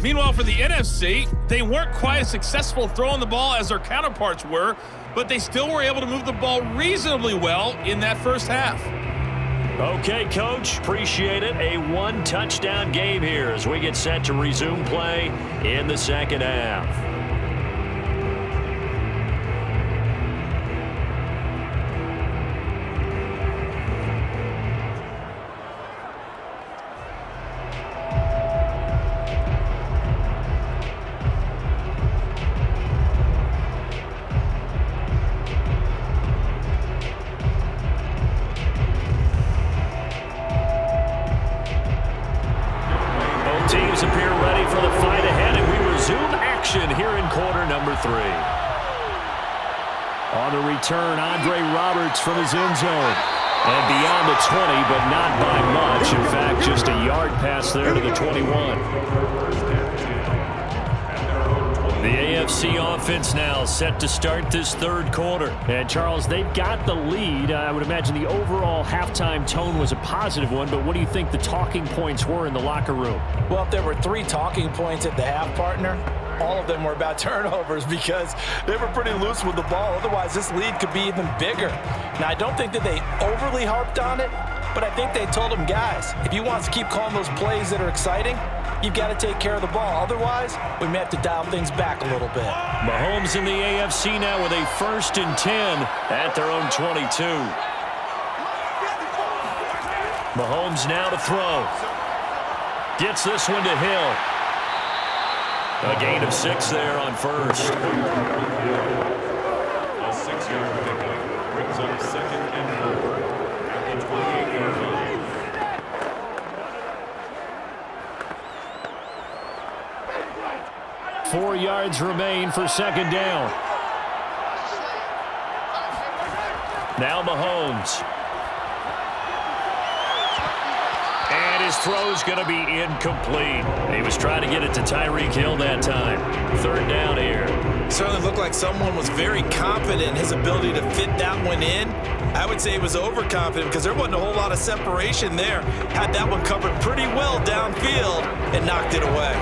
Meanwhile, for the NFC, they weren't quite as successful throwing the ball as their counterparts were, but they still were able to move the ball reasonably well in that first half. Okay, Coach, appreciate it. A 1-touchdown game here as we get set to resume play in the second half. Teams appear ready for the fight ahead, and we resume action here 3. On the return, Andre Roberts from his end zone. And beyond the 20, but not by much. In fact, just a yard pass there to the 21. The AFC offense now set to start this third quarter. And, Charles, they've got the lead. I would imagine the overall halftime tone was a positive one, but what do you think the talking points were in the locker room? Well, if there were 3 talking points at the half, partner, all of them were about turnovers because they were pretty loose with the ball. Otherwise, this lead could be even bigger. Now, I don't think that they overly harped on it, but I think they told them, guys, if you want to keep calling those plays that are exciting, you've got to take care of the ball. Otherwise, we may have to dial things back a little bit. Mahomes in the AFC now with a 1st and 10 at their own 22. Mahomes now to throw. Gets this one to Hill. A gain of 6 there on first. A 6-yard pickup brings up 2nd and 4 at the 28-yard line. 4 yards remain for 2nd down. Now Mahomes. And his throw's going to be incomplete. He was trying to get it to Tyreek Hill that time. 3rd down here. Certainly looked like someone was very confident in his ability to fit that one in. I would say he was overconfident because there wasn't a whole lot of separation there. Had that one covered pretty well downfield and knocked it away.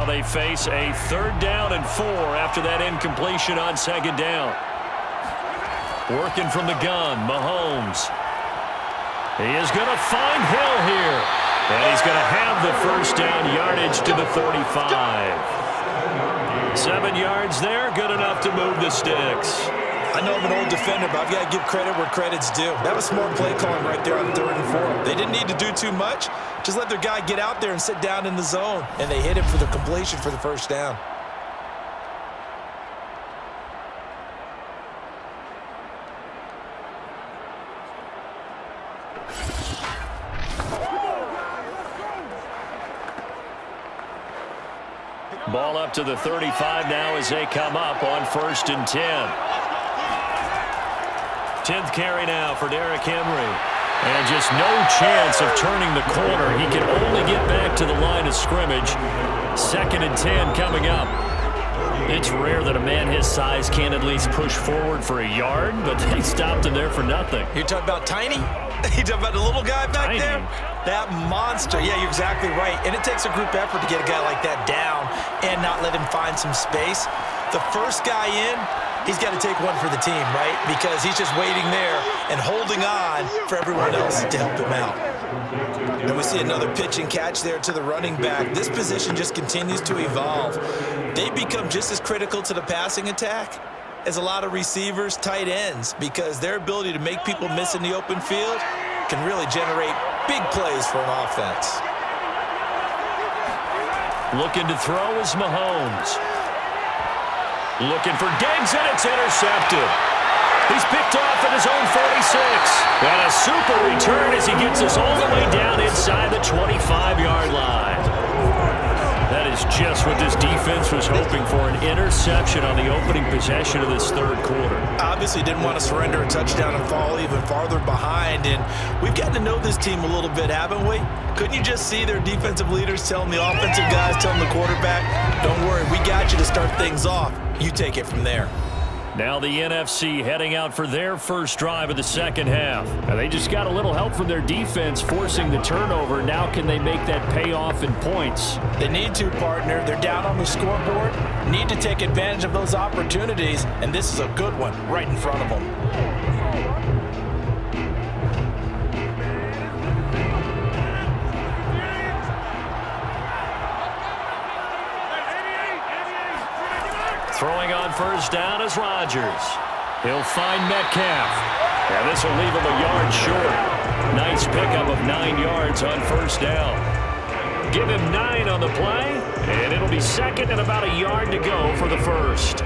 They face a 3rd down and 4 after that incompletion on 2nd down. Working from the gun, Mahomes. He is going to find Hill here. And he's going to have the 1st down yardage to the 35. 7 yards there, good enough to move the sticks. I know I'm an old defender, but I've got to give credit where credit's due. That was smart play calling right there on 3rd and 4. They didn't need to do too much. Just let their guy get out there and sit down in the zone. And they hit him for the completion for the 1st down. Ball up to the 35 now as they come up on 1st and 10. 10th carry now for Derrick Henry. And just no chance of turning the corner. He can only get back to the line of scrimmage. 2nd and 10 coming up. It's rare that a man his size can at least push forward for a yard, but they stopped him there for nothing. You're talking about tiny? You talking about the little guy back there? That monster. Yeah, you're exactly right. And it takes a group effort to get a guy like that down and not let him find some space. The first guy in, he's got to take one for the team, right? Because he's just waiting there and holding on for everyone else to help him out. And we see another pitch and catch there to the running back. This position just continues to evolve. They become just as critical to the passing attack as a lot of receivers, tight ends, because their ability to make people miss in the open field can really generate big plays for an offense. Looking to throw is Mahomes. Looking for Diggs, and it's intercepted. He's picked off at his own 46. And a super return as he gets us all the way down inside the 25-yard line. That is just what this defense was hoping for, an interception on the opening possession of this 3rd quarter. Obviously didn't want to surrender a touchdown and fall even farther behind. And we've gotten to know this team a little bit, haven't we? Couldn't you just see their defensive leaders telling the offensive guys, telling the quarterback, don't worry, we got you to start things off. You take it from there. Now the NFC heading out for their first drive of the 2nd half. Now they just got a little help from their defense forcing the turnover. Now can they make that pay off in points? They need to, partner. They're down on the scoreboard. Need to take advantage of those opportunities, and this is a good one right in front of them. Throwing on first down is Rodgers. He'll find Metcalf. And this will leave him a yard short. Nice pickup of 9 yards on first down. Give him 9 on the play, and it'll be 2nd and about a yard to go for the 1st.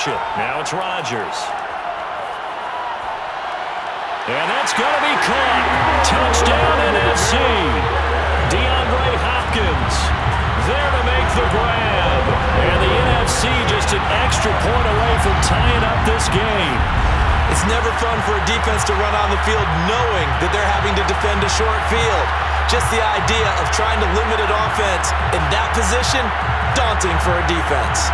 possession. Now it's Rodgers. And that's going to be caught. Touchdown NFC. DeAndre Hopkins there to make the grab. And the NFC just an extra point away from tying up this game. It's never fun for a defense to run on the field knowing that they're having to defend a short field. Just the idea of trying to limit an offense in that position, daunting for a defense.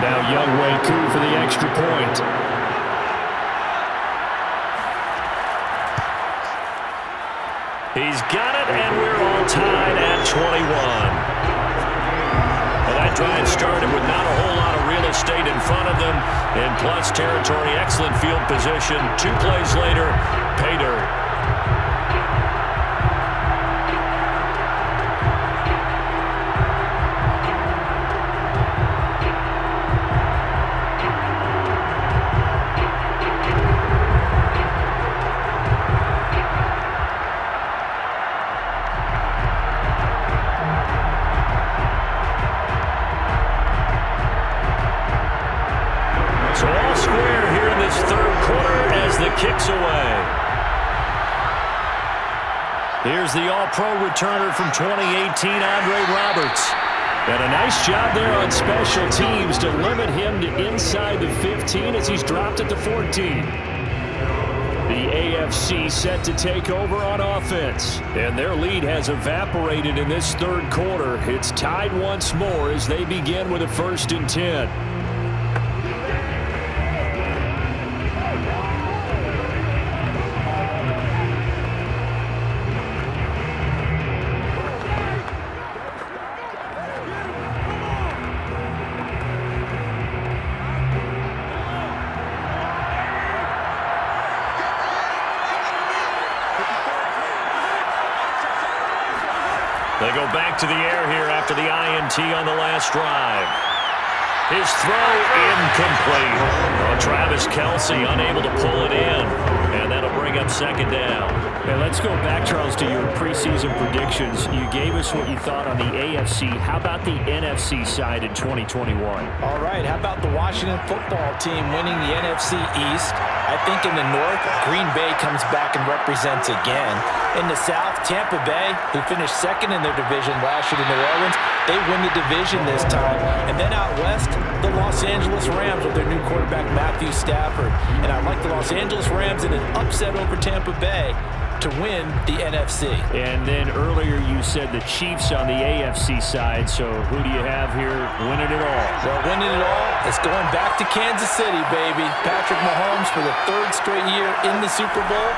Now Younghoe Koo for the extra point. He's got it, and we're all tied at 21. Well, that drive started with not a whole lot of real estate in front of them. In plus territory, excellent field position. 2 plays later, pay dirt. So all square here in this third quarter as the kick's away. Here's the All-Pro returner from 2018, Andre Roberts. And a nice job there on special teams to limit him to inside the 15 as he's dropped at the 14. The AFC set to take over on offense. And their lead has evaporated in this third quarter. It's tied once more as they begin with a 1st and 10. They go back to the air here after the INT on the last drive. His throw incomplete. Well, Travis Kelce unable to pull it in. And that'll bring up 2nd down. Okay, let's go back, Charles, to your preseason predictions. You gave us what you thought on the AFC. How about the NFC side in 2021? All right, how about the Washington football team winning the NFC East? I think in the North, Green Bay comes back and represents again. In the South, Tampa Bay, who finished 2nd in their division last year to New Orleans, they win the division this time. And then out West, the Los Angeles Rams with their new quarterback, Matthew Stafford. And I like the Los Angeles Rams in an upset over Tampa Bay to win the NFC. And then earlier you said the Chiefs on the AFC side, so who do you have here winning it all? Well, winning it all is going back to Kansas City, baby. Patrick Mahomes for the 3rd straight year in the Super Bowl.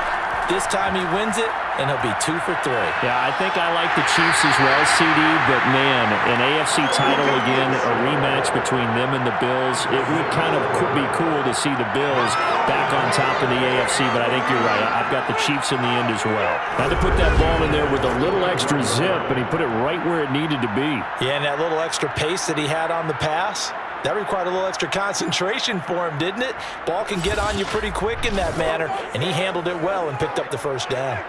This time he wins it, and he'll be 2 for 3. Yeah, I think I like the Chiefs as well, CD, but man, an AFC title again, a rematch between them and the Bills. It would kind of be cool to see the Bills back on top of the AFC, but I think you're right. I've got the Chiefs in the end as well. Had to put that ball in there with a little extra zip, and he put it right where it needed to be. Yeah, and that little extra pace that he had on the pass, that required a little extra concentration for him, didn't it? Ball can get on you pretty quick in that manner, and he handled it well and picked up the 1st down.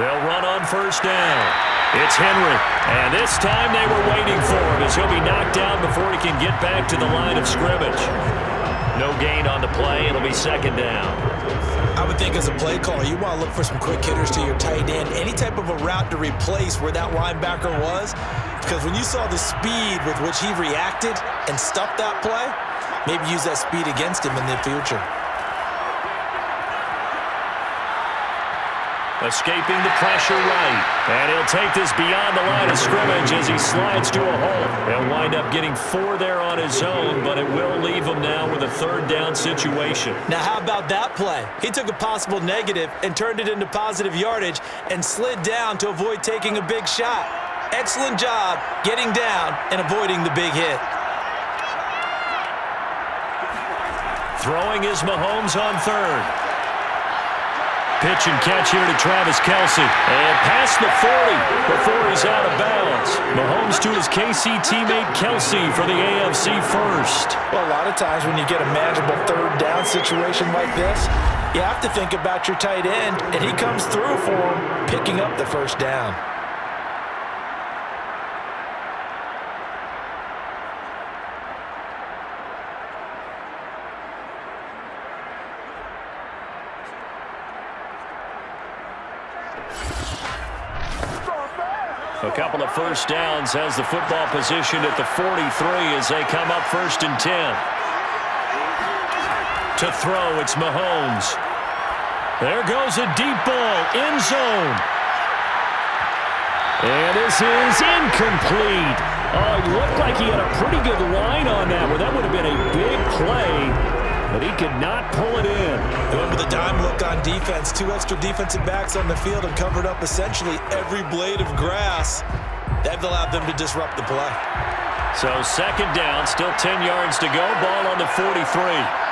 They'll run on 1st down. It's Henry, and this time they were waiting for him as he'll be knocked down before he can get back to the line of scrimmage. No gain on the play. It'll be 2nd down. I would think as a play caller, you want to look for some quick hitters to your tight end, any type of a route to replace where that linebacker was, because when you saw the speed with which he reacted and stuffed that play, maybe use that speed against him in the future. Escaping the pressure right. And he'll take this beyond the line of scrimmage as he slides to a hole. He'll wind up getting 4 there on his own, but it will leave him now with a 3rd down situation. Now, how about that play? He took a possible negative and turned it into positive yardage and slid down to avoid taking a big shot. Excellent job getting down and avoiding the big hit. Throwing is Mahomes on 3rd. Pitch and catch here to Travis Kelce. And past the 40 before he's out of bounds. Mahomes to his KC teammate Kelce for the AFC first. Well, a lot of times when you get a manageable 3rd down situation like this, You have to think about your tight end, and he comes through for him, picking up the first down. A couple of first downs has the football position at the 43 as they come up 1st and 10. To throw, it's Mahomes. There goes a deep ball, end zone. And this is incomplete. Oh, it looked like he had a pretty good line on that one. That would have been a big play, but he could not pull it in. They went with a dime look on defense. 2 extra defensive backs on the field and covered up essentially every blade of grass. That allowed them to disrupt the play. So 2nd down, still 10 yards to go. Ball on the 43.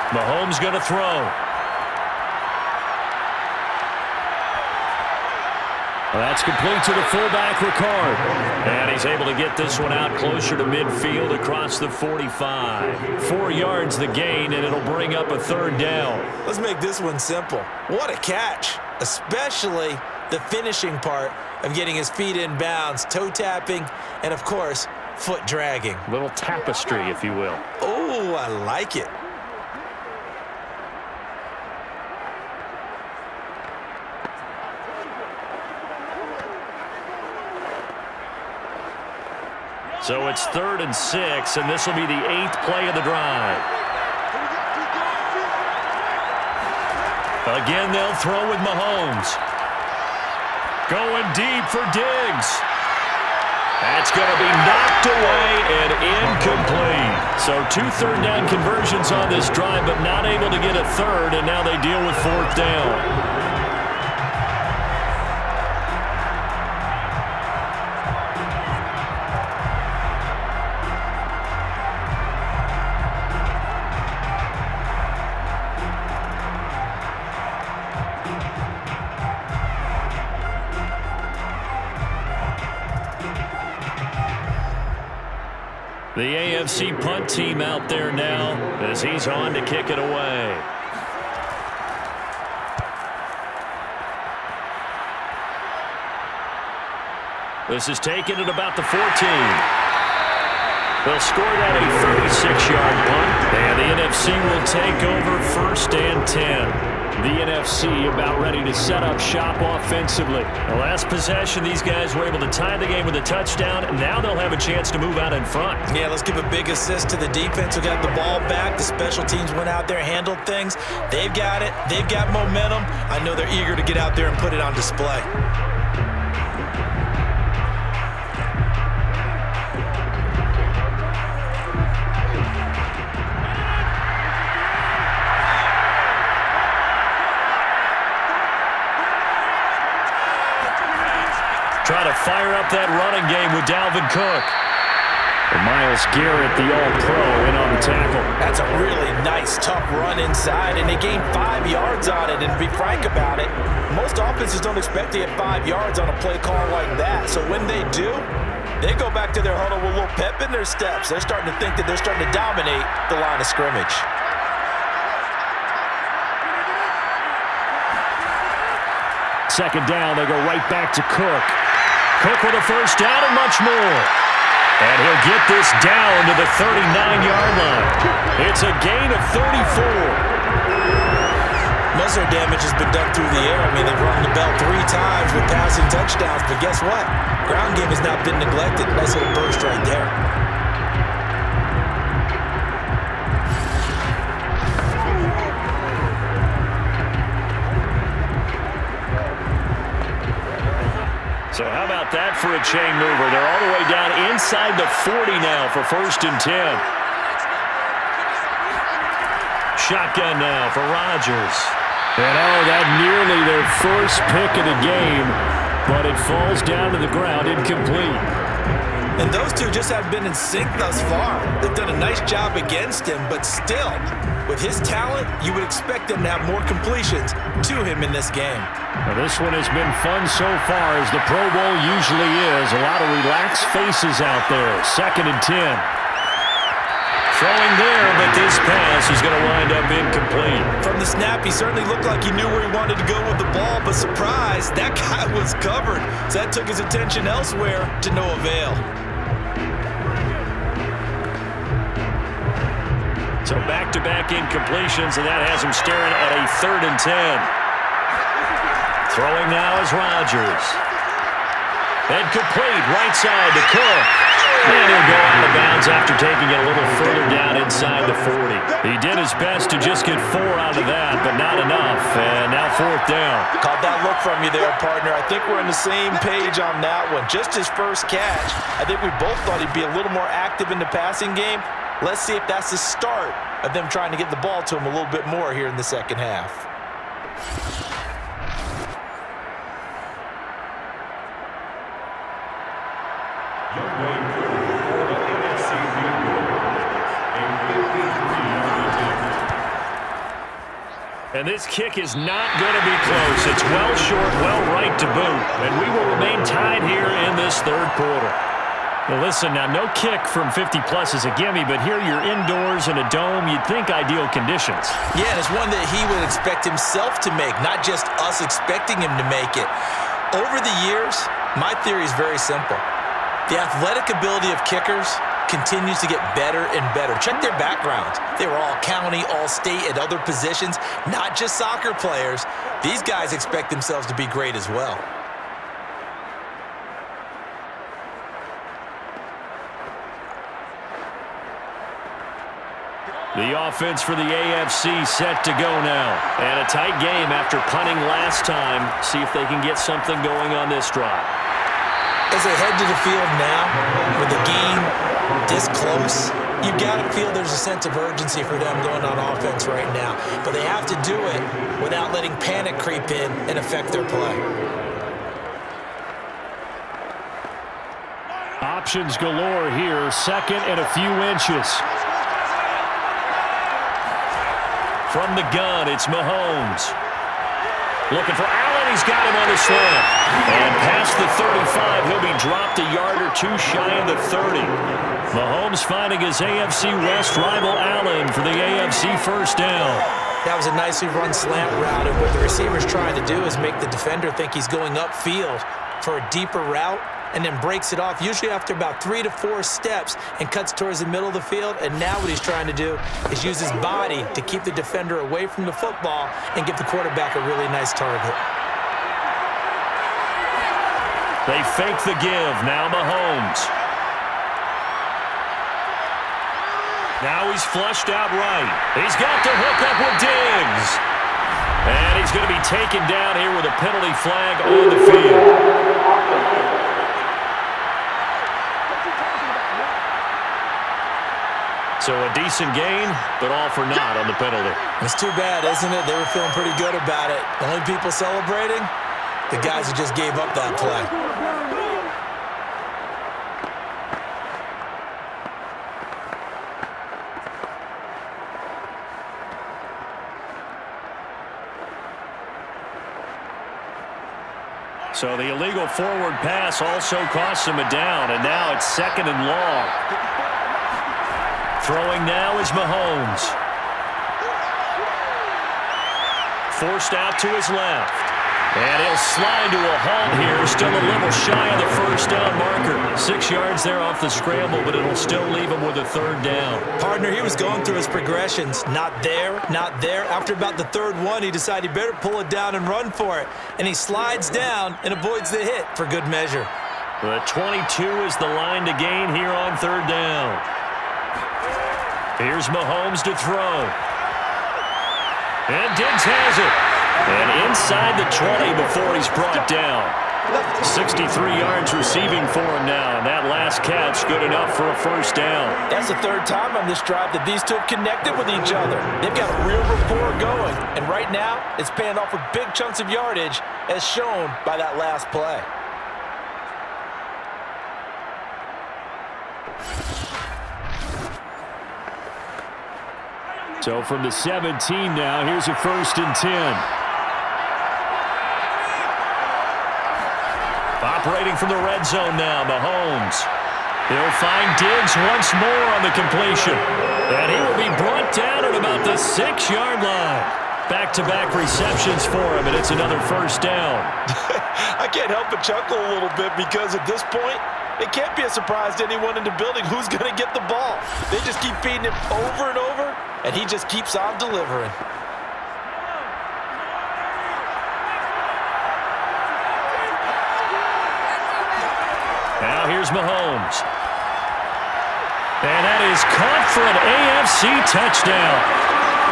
Mahomes going to throw. Well, that's complete to the fullback, Ricard. And he's able to get this one out closer to midfield across the 45. 4 yards the gain, and it'll bring up a 3rd down. Let's make this one simple. What a catch, especially the finishing part of getting his feet in bounds, toe tapping, and, of course, foot dragging. Little tapestry, if you will. Oh, I like it. So it's 3rd and 6, and this will be the 8th play of the drive. Again, they'll throw with Mahomes. Going deep for Diggs. That's going to be knocked away and incomplete. So 2 third down conversions on this drive, but not able to get a 3rd, and now they deal with 4th down. The AFC punt team out there now as he's on to kick it away. This is taken at about the 14. They'll score that a 36-yard punt, and the NFC will take over 1st and 10. The NFC about ready to set up shop offensively. The last possession, these guys were able to tie the game with a touchdown, and now they'll have a chance to move out in front. Yeah, let's give a big assist to the defense who got the ball back. The special teams went out there, handled things. They've got it. They've got momentum. I know they're eager to get out there and put it on display. Try to fire up that running game with Dalvin Cook. And Myles Garrett, the All-Pro, in on the tackle. That's a really nice, tough run inside, and they gained 5 yards on it. And to be frank about it, most offenses don't expect to get 5 yards on a play call like that. So when they do, they go back to their huddle with a little pep in their steps. They're starting to think that they're starting to dominate the line of scrimmage. Second down, they go right back to Cook. Cook with a first down and much more. And he'll get this down to the 39-yard line. It's a gain of 34. Most of their damage has been done through the air. I mean, they've rung the bell 3 times with passing touchdowns, but guess what? Ground game has not been neglected. Nice little burst right there. So how about that for a chain mover? They're all the way down inside the 40 now for 1st and 10. Shotgun now for Rodgers. And oh, that nearly their first pick of the game, but it falls down to the ground incomplete. And those two just have been in sync thus far. They've done a nice job against him, but still, with his talent, you would expect them to have more completions to him in this game. Now this one has been fun so far, as the Pro Bowl usually is. A lot of relaxed faces out there. 2nd and 10. Throwing there, but this pass is going to wind up incomplete. From the snap, he certainly looked like he knew where he wanted to go with the ball, but surprise, that guy was covered. So that took his attention elsewhere to no avail. So back-to-back incompletions, and that has him staring at a 3rd and 10. Throwing now is Rodgers. And complete, right side to Cook. And he'll go out of bounds after taking it a little further down inside the 40. He did his best to just get 4 out of that, but not enough. And now 4th down. Caught that look from you there, partner. I think we're on the same page on that one. Just his first catch, I think we both thought he'd be a little more active in the passing game. Let's see if that's the start of them trying to get the ball to him a little bit more here in the second half. And this kick is not going to be close. It's well short, well right to boot. And we will remain tied here in this 3rd quarter. Well, listen, now no kick from 50-plus is a gimme, but here you're indoors in a dome. You'd think ideal conditions. Yeah, and it's one that he would expect himself to make, not just us expecting him to make it. Over the years, my theory is very simple. The athletic ability of kickers continues to get better and better. Check their backgrounds. They were all county, all state, at other positions, not just soccer players. These guys expect themselves to be great as well. The offense for the AFC set to go now. And a tight game after punting last time. See if they can get something going on this drive. As they head to the field now, with the game this close, you've got to feel there's a sense of urgency for them going on offense right now. But they have to do it without letting panic creep in and affect their play. Options galore here. 2nd and a few inches. From the gun, it's Mahomes. Looking for Allen. He's got him on the slant. And past the 35, he'll be dropped a yard or 2 shy of the 30. Mahomes finding his AFC West rival Allen for the AFC first down. That was a nicely run slant route, and what the receiver's trying to do is make the defender think he's going upfield for a deeper route, and then breaks it off, usually after about 3 to 4 steps, and cuts towards the middle of the field. And now what he's trying to do is use his body to keep the defender away from the football and give the quarterback a really nice target. They fake the give. Now Mahomes. Now he's flushed out right. He's got the hook up with Diggs. And he's going to be taken down here with a penalty flag on the field. So a decent gain, but all for naught on the penalty. It's too bad, isn't it? They were feeling pretty good about it. The only people celebrating, the guys who just gave up that play. So the illegal forward pass also costs him a down, and now it's 2nd and long. Throwing now is Mahomes. Forced out to his left. And he'll slide to a halt here, still a little shy of the first down marker. 6 yards there off the scramble, but it'll still leave him with a 3rd down. Partner, he was going through his progressions. Not there, not there. After about the 3rd one, he decided he better pull it down and run for it. And he slides down and avoids the hit for good measure. The 22 is the line to gain here on 3rd down. Here's Mahomes to throw. And Diggs has it. And inside the 20 before he's brought down. 63 yards receiving for him now. And that last catch good enough for a first down. That's the 3rd time on this drive that these two have connected with each other. They've got a real rapport going. And right now, it's paying off with big chunks of yardage, as shown by that last play. So from the 17 now, here's a 1st and 10. Operating from the red zone now, Mahomes. He'll find Diggs once more on the completion. And he will be brought down at about the 6-yard line. Back-to-back receptions for him, and it's another first down. I can't help but chuckle a little bit because at this point, it can't be a surprise to anyone in the building who's going to get the ball. They just keep feeding him over and over, and he just keeps on delivering. Now here's Mahomes. And that is caught for an AFC touchdown.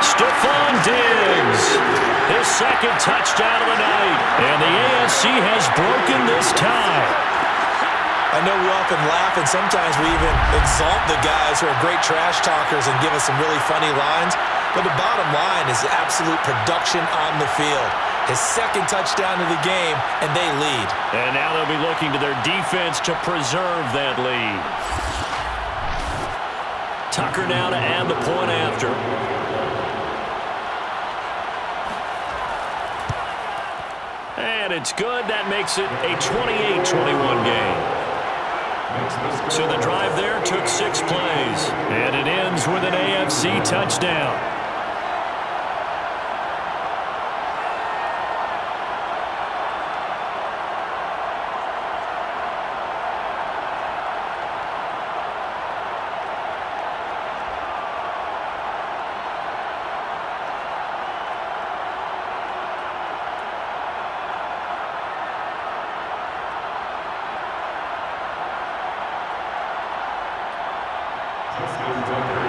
Stephon Diggs, his second touchdown of the night. And the AFC has broken this tie. I know we often laugh, and sometimes we even exalt the guys who are great trash talkers and give us some really funny lines. But the bottom line is absolute production on the field. His second touchdown of the game, and they lead. And now they'll be looking to their defense to preserve that lead. Tucker now to add the point after. And it's good. That makes it a 28-21 game. So the drive there took 6 plays. And it ends with an AFC touchdown.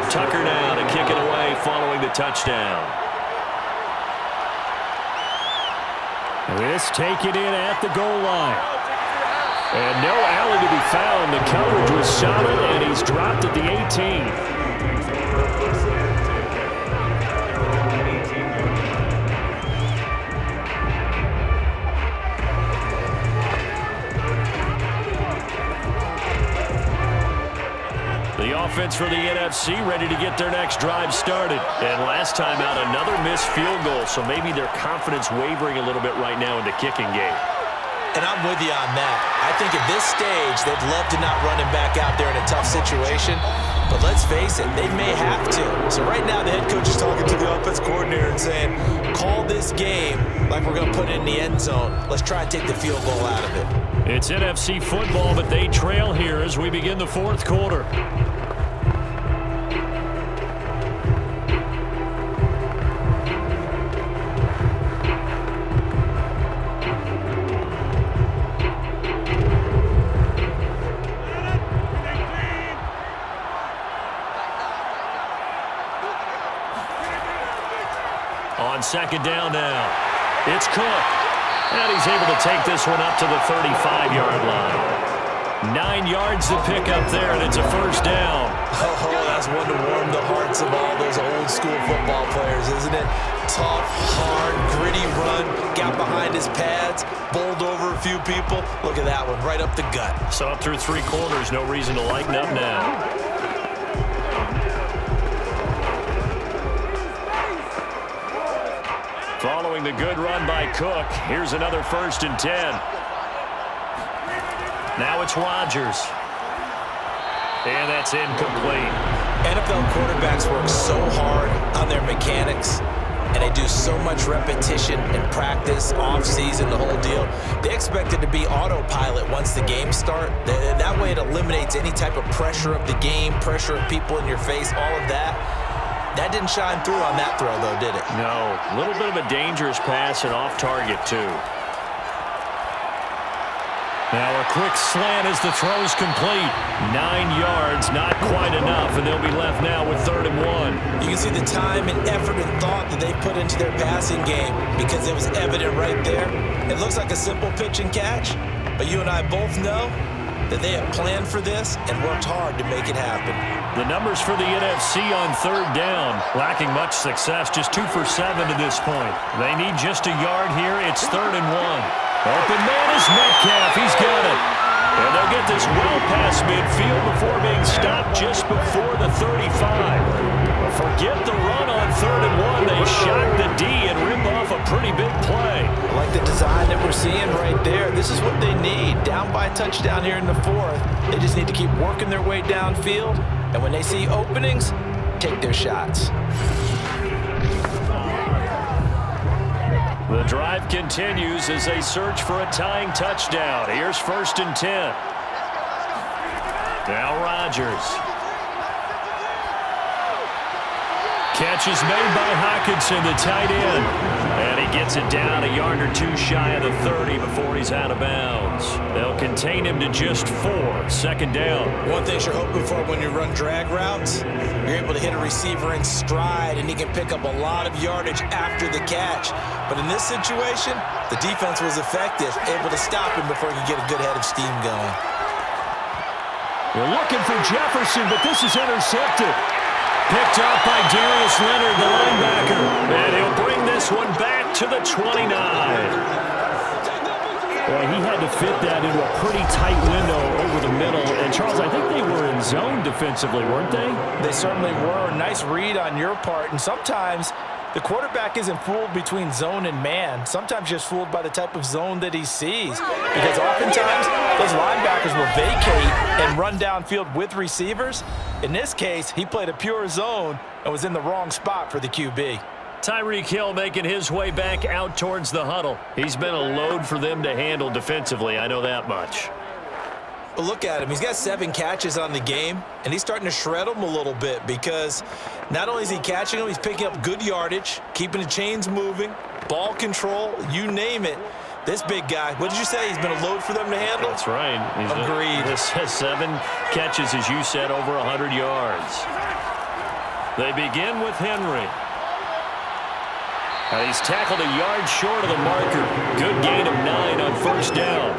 Tucker now to kick it away following the touchdown. This taken in at the goal line. And no alley to be found. The coverage was solid, and he's dropped at the 18. Offense for the NFC ready to get their next drive started. And last time out, another missed field goal, so maybe their confidence wavering a little bit right now in the kicking game. And I'm with you on that. I think at this stage, they'd love to not run him back out there in a tough situation. But let's face it, they may have to. So right now, the head coach is talking to the offense coordinator and saying, call this game like we're going to put it in the end zone. Let's try and take the field goal out of it. It's NFC football, but they trail here as we begin the fourth quarter. On second down now, it's Cook. And he's able to take this one up to the 35-yard line. 9 yards to pick up there, and it's a first down. Oh, that's one to warm the hearts of all those old-school football players, isn't it? Tough, hard, gritty run, got behind his pads, bowled over a few people. Look at that one, right up the gut. So up through 3 quarters, no reason to lighten up now. Following the good run by Cook, here's another 1st and 10. Now it's Rodgers. And that's incomplete. NFL quarterbacks work so hard on their mechanics, and they do so much repetition and practice, off-season, the whole deal. They expect it to be autopilot once the games start. That way it eliminates any type of pressure of the game, pressure of people in your face, all of that. That didn't shine through on that throw, though, did it? No. A little bit of a dangerous pass and off target, too. Now a quick slant as the throw's complete. 9 yards, not quite enough, and they'll be left now with 3rd and 1. You can see the time and effort and thought that they put into their passing game because it was evident right there. It looks like a simple pitch and catch, but you and I both know that they have planned for this and worked hard to make it happen. The numbers for the NFC on 3rd down, lacking much success, just 2 for 7 to this point. They need just a yard here. It's 3rd and 1. Open man is Metcalf. He's got it. And they'll get this well past midfield before being stopped just before the 35. But forget the run on 3rd and 1. They shocked the D and ripped off a pretty big play. I like the design that we're seeing right there. This is what they need. Down by a touchdown here in the fourth. They just need to keep working their way downfield. And when they see openings, take their shots. The drive continues as they search for a tying touchdown. Here's 1st and 10. Now Rodgers. Catch is made by Hockenson, the tight end. And he gets it down a yard or two shy of the 30 before he's out of bounds. They'll contain him to just 4. 2nd down. One thing you're hoping for when you run drag routes, you're able to hit a receiver in stride, and he can pick up a lot of yardage after the catch. But in this situation, the defense was effective, able to stop him before he could get a good head of steam going. We're looking for Jefferson, but this is intercepted. Picked up by Darius Leonard, the linebacker. And he'll bring this one back to the 29. Boy, he had to fit that into a pretty tight window over the middle. And, Charles, I think they were in zone defensively, weren't they? They certainly were. Nice read on your part. And sometimes the quarterback isn't fooled between zone and man. Sometimes just fooled by the type of zone that he sees. Because oftentimes those linebackers will vacate and run downfield with receivers. In this case, he played a pure zone and was in the wrong spot for the QB. Tyreek Hill making his way back out towards the huddle. He's been a load for them to handle defensively, I know that much. But look at him. He's got 7 catches on the game, and he's starting to shred them a little bit because not only is he catching them, he's picking up good yardage, keeping the chains moving, ball control, you name it. This big guy, what did you say? He's been a load for them to handle? That's right. Agreed. This has 7 catches, as you said, over 100 yards. They begin with Henry. And he's tackled a yard short of the marker. Good gain of 9 on 1st down.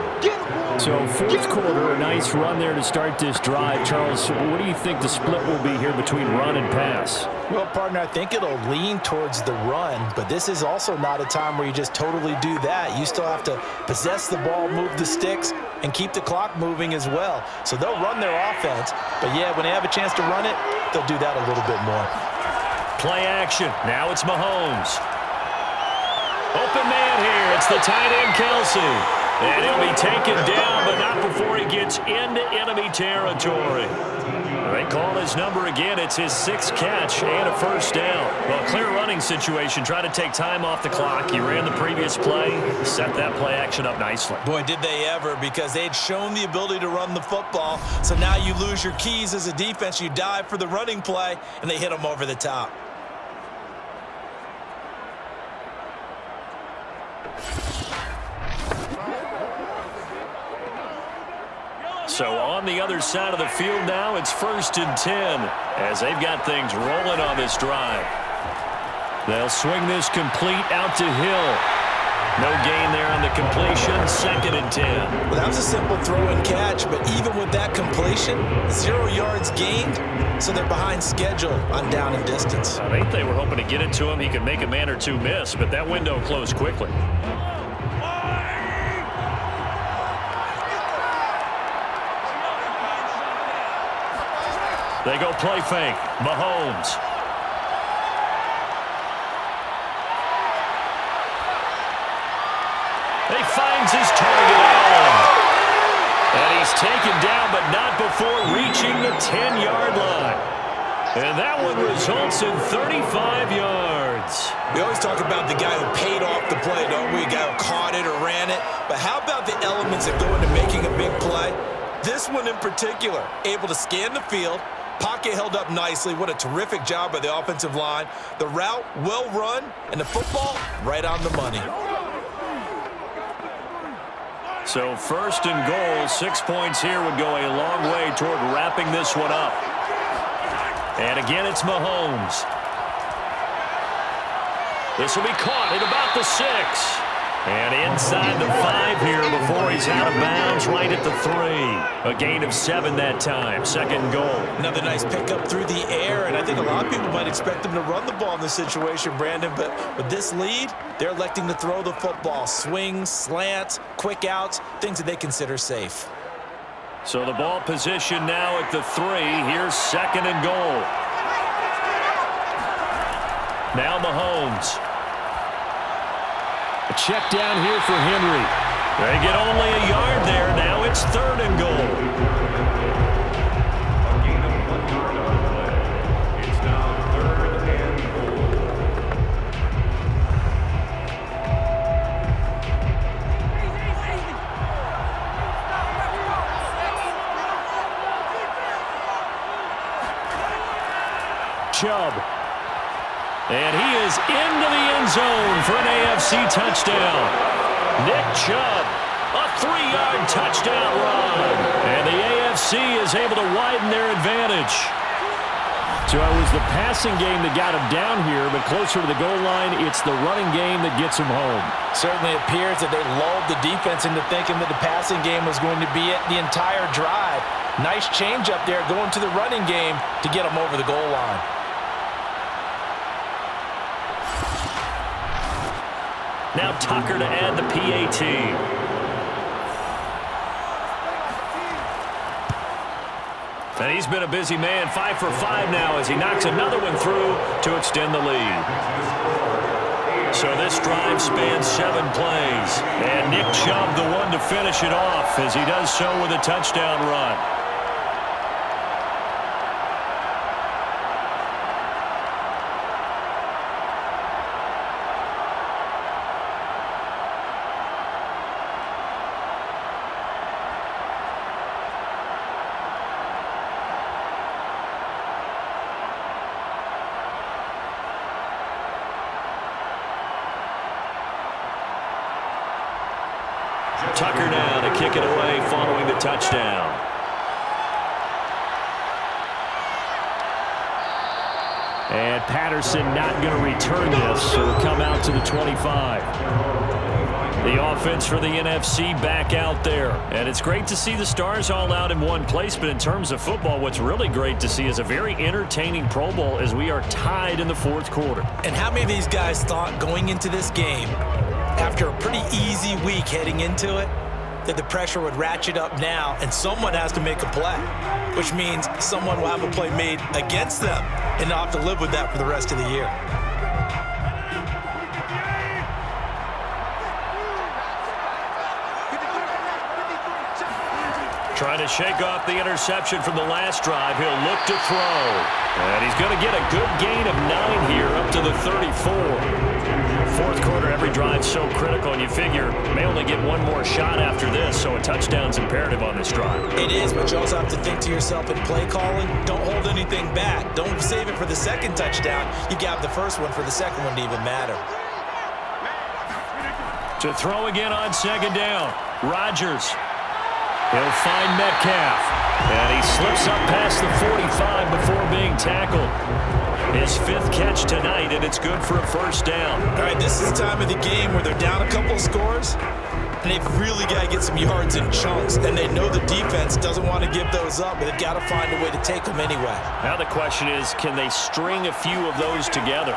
So 4th quarter, a nice run there to start this drive. Charles, what do you think the split will be here between run and pass? Well, partner, I think it'll lean towards the run, but this is also not a time where you just totally do that. You still have to possess the ball, move the sticks, and keep the clock moving as well. So they'll run their offense, but yeah, when they have a chance to run it, they'll do that a little bit more. Play action. Now it's Mahomes. Open man here. It's the tight end, Kelsey. And he'll be taken down, but not before he gets into enemy territory. They call his number again. It's his 6th catch and a 1st down. Well, clear running situation. Try to take time off the clock. He ran the previous play, set that play action up nicely. Boy, did they ever, because they had shown the ability to run the football. So now you lose your keys as a defense. You dive for the running play, and they hit him over the top. So on the other side of the field now, it's 1st and 10 as they've got things rolling on this drive. They'll swing this complete out to Hill. No gain there on the completion. 2nd and 10. Well, that was a simple throw and catch, but even with that completion, 0 yards gained, so they're behind schedule on down and distance. I think they were hoping to get it to him. He could make a man or 2 miss, but that window closed quickly. They go play fake. Mahomes. He finds his target, Allen. And he's taken down, but not before reaching the 10-yard line. And that one results in 35 yards. We always talk about the guy who paid off the play, don't we? A guy who caught it or ran it. But how about the elements that go into making a big play? This one in particular, able to scan the field. Pocket held up nicely. What a terrific job by the offensive line. The route, well run, and the football, right on the money. So 1st and goal, 6 points here would go a long way toward wrapping this one up. And again, it's Mahomes. This will be caught at about the 6. And inside the 5 here before he's out of bounds, right at the 3. A gain of 7 that time. 2nd goal. Another nice pickup through the air, and I think a lot of people might expect them to run the ball in this situation, Brandon, but with this lead, they're electing to throw the football. Swings, slants, quick outs, things that they consider safe. So the ball position now at the 3. Here's 2nd and goal. Now Mahomes. A check down here for Henry. They get only a yard there. Now it's 3rd and goal. A gain of 1 yard on the play. It's now 3rd and goal. Chubb. And he is into the end zone for an AFC touchdown. Nick Chubb, a 3-yard touchdown run. And the AFC is able to widen their advantage. So it was the passing game that got him down here, but closer to the goal line, it's the running game that gets him home. Certainly appears that they lulled the defense into thinking that the passing game was going to be it the entire drive. Nice change up there going to the running game to get him over the goal line. Now Tucker to add the PAT. And he's been a busy man, 5 for 5 now as he knocks another one through to extend the lead. So this drive spans 7 plays. And Nick Chubb the one to finish it off as he does so with a touchdown run. Tucker now to kick it away following the touchdown. And Patterson not going to return this, so it'll come out to the 25. The offense for the NFC back out there. And it's great to see the stars all out in one place, but in terms of football, what's really great to see is a very entertaining Pro Bowl as we are tied in the 4th quarter. And how many of these guys thought going into this game, after a pretty easy week heading into it, that the pressure would ratchet up now and someone has to make a play, which means someone will have a play made against them and not have to live with that for the rest of the year. Trying to shake off the interception from the last drive. He'll look to throw. And he's going to get a good gain of 9 here up to the 34. 4th quarter, every drive so critical, and you figure may only get one more shot after this, so a touchdown's imperative on this drive. It is, but you also have to think to yourself in play calling, don't hold anything back. Don't save it for the second touchdown. You got the first one for the second one to even matter. To throw again on 2nd down. Rodgers. He'll find Metcalf. And he slips up past the 45 before being tackled. His 5th catch tonight, and it's good for a 1st down. All right, this is the time of the game where they're down a couple of scores, and they've really got to get some yards in chunks, and they know the defense doesn't want to give those up, but they've got to find a way to take them anyway. Now the question is, can they string a few of those together?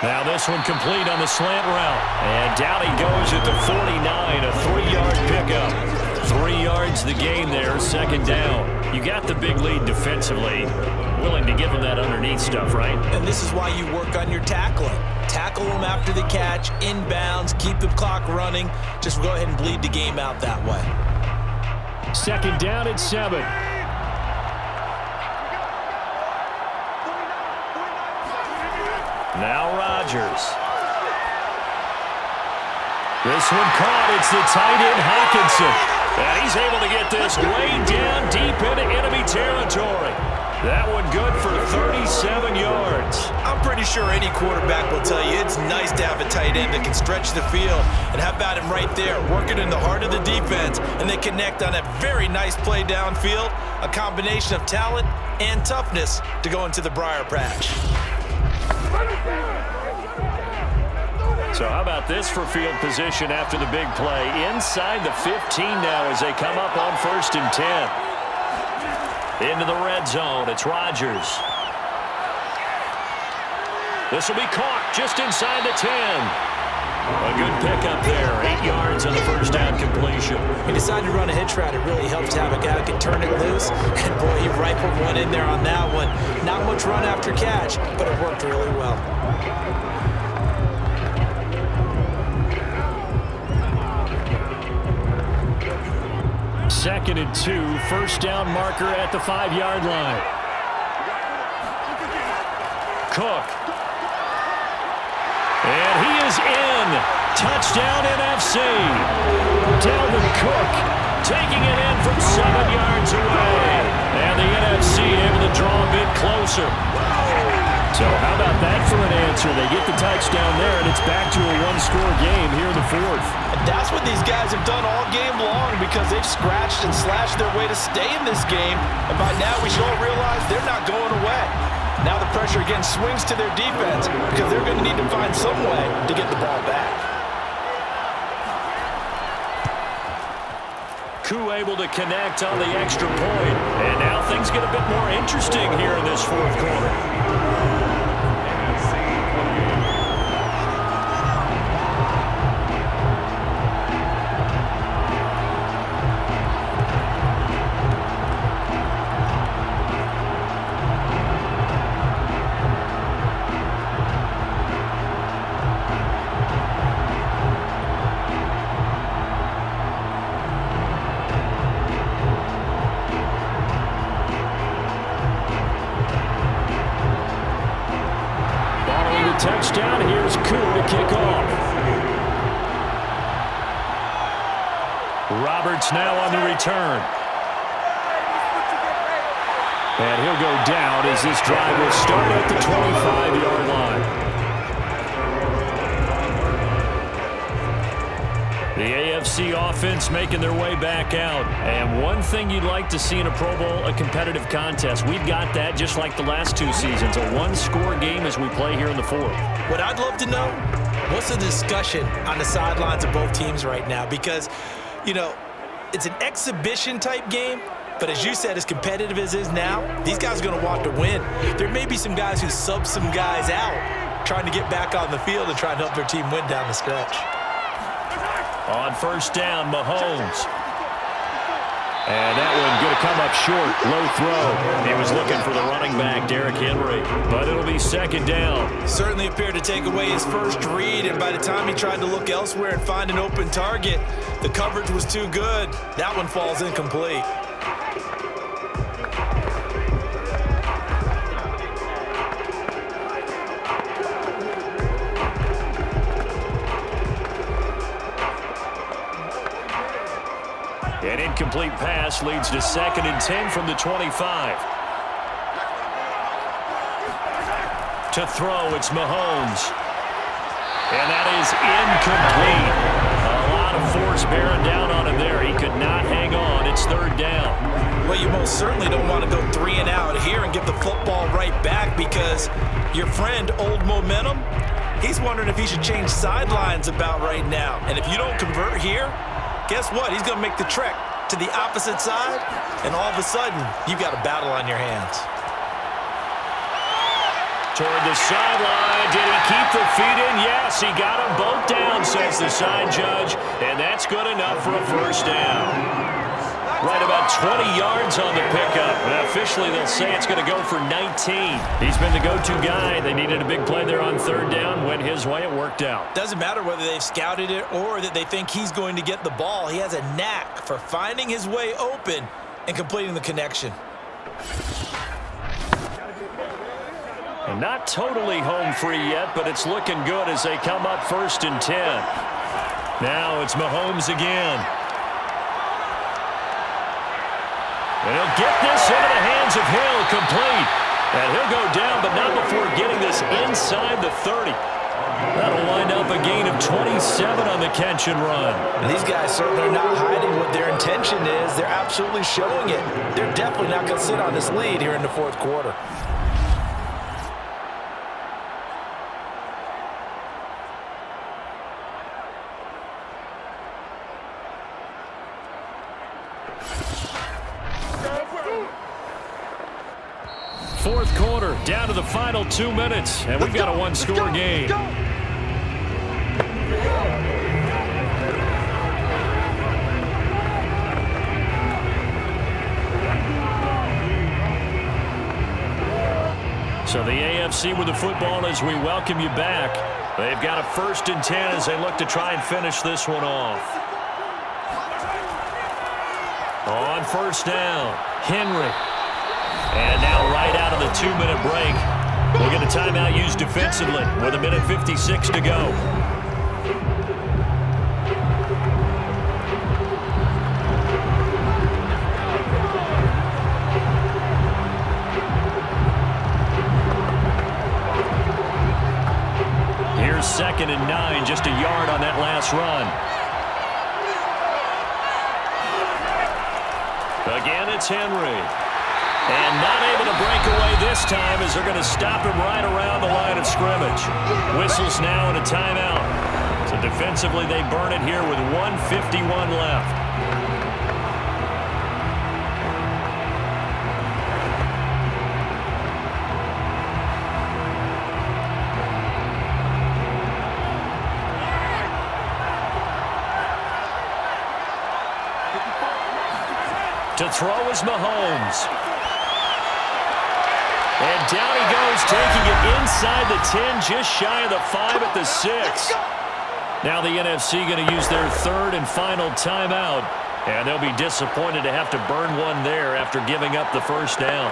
Now this one complete on the slant route. And down he goes at the 49, a 3-yard pickup. 3 yards the gain there, 2nd down. You got the big lead defensively. Willing to give him that underneath stuff, right? And this is why you work on your tackling. Tackle them after the catch, inbounds, keep the clock running. Just go ahead and bleed the game out that way. 2nd down at 7. Now Rodgers. This one caught. It's the tight end Hawkinson. And he's able to get this way down deep into enemy territory. That one good for 37 yards. I'm pretty sure any quarterback will tell you it's nice to have a tight end that can stretch the field. And how about him right there, working in the heart of the defense, and they connect on a very nice play downfield, a combination of talent and toughness to go into the briar patch. So how about this for field position after the big play? Inside the 15 now as they come up on 1st and 10. Into the red zone, it's Rodgers. This will be caught just inside the 10. A good pickup there, 8 yards on the 1st down completion. He decided to run a hitch route. It really helps to have a guy who can turn it loose. And boy, he rifled one in there on that one. Not much run after catch, but it worked really well. 2nd and 2. First down marker at the 5-yard line. Cook. And he is in. Touchdown NFC. Dalvin Cook taking it in from 7 yards away. And the NFC able to draw a bit closer. So how about that for an answer? They get the touchdown there, and it's back to a one-score game here in the 4th. And that's what these guys have done all game long because they've scratched and slashed their way to stay in this game. And by now we should all realize they're not going away. Now the pressure again swings to their defense because they're going to need to find some way to get the ball back. Koo able to connect on the extra point. And now things get a bit more interesting here in this 4th quarter. Touchdown. Here's Koo to kick off. Roberts now on the return. And he'll go down as this drive will start at the 25-yard line. The AFC offense making their way back out. And one thing you'd like to see in a Pro Bowl, a competitive contest. We've got that just like the last 2 seasons. A one-score game as we play here in the 4th. What I'd love to know, what's the discussion on the sidelines of both teams right now? Because, you know, it's an exhibition-type game. But as you said, as competitive as it is now, these guys are going to want to win. There may be some guys who sub some guys out, trying to get back on the field and trying to help their team win down the stretch. On first down, Mahomes. And that one going to come up short. Low throw. He was looking for the running back, Derrick Henry. But it'll be 2nd down. Certainly appeared to take away his first read, and by the time he tried to look elsewhere and find an open target, the coverage was too good. That one falls incomplete. An incomplete pass leads to 2nd and 10 from the 25. To throw, it's Mahomes. And that is incomplete. A lot of force bearing down on him there. He could not hang on. It's 3rd down. Well, you most certainly don't want to go 3 and out here and get the football right back because your friend, Old Momentum, he's wondering if he should change sidelines about right now. And if you don't convert here, guess what? He's going to make the trek to the opposite side, and all of a sudden, you've got a battle on your hands. Toward the sideline. Did he keep the feet in? Yes, he got them both down, says the side judge, and that's good enough for a first down. Right about 20 yards on the pickup. And officially, they'll say it's going to go for 19. He's been the go-to guy. They needed a big play there on 3rd down. Went his way. It worked out. Doesn't matter whether they've scouted it or that they think he's going to get the ball. He has a knack for finding his way open and completing the connection. And not totally home free yet, but it's looking good as they come up 1st and 10. Now it's Mahomes again. And he'll get this into the hands of Hill, complete. And he'll go down, but not before getting this inside the 30. That'll wind up a gain of 27 on the catch and run. And these guys certainly are not hiding what their intention is. They're absolutely showing it. They're definitely not going to sit on this lead here in the 4th quarter. Fourth quarter, down to the final 2 minutes, and we've got a one-score game. So the AFC with the football as we welcome you back. They've got a 1st and 10 as they look to try and finish this one off. On first down, Henry. And now right out of the 2-minute break, we'll get a timeout used defensively with 1:56 to go. Here's 2nd and 9, just a yard on that last run. Again, it's Henry. And not able to break away this time as they're going to stop him right around the line of scrimmage. Whistles now and a timeout. So defensively, they burn it here with 1:51 left. To throw is Mahomes. And down he goes, taking it inside the 10, just shy of the 5 at the 6. Now the NFC going to use their 3rd and final timeout. And they'll be disappointed to have to burn one there after giving up the first down.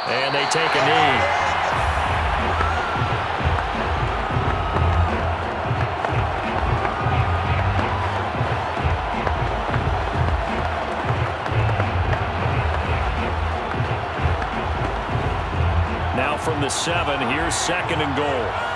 And they take a knee. Now from the 7, here's 2nd and goal.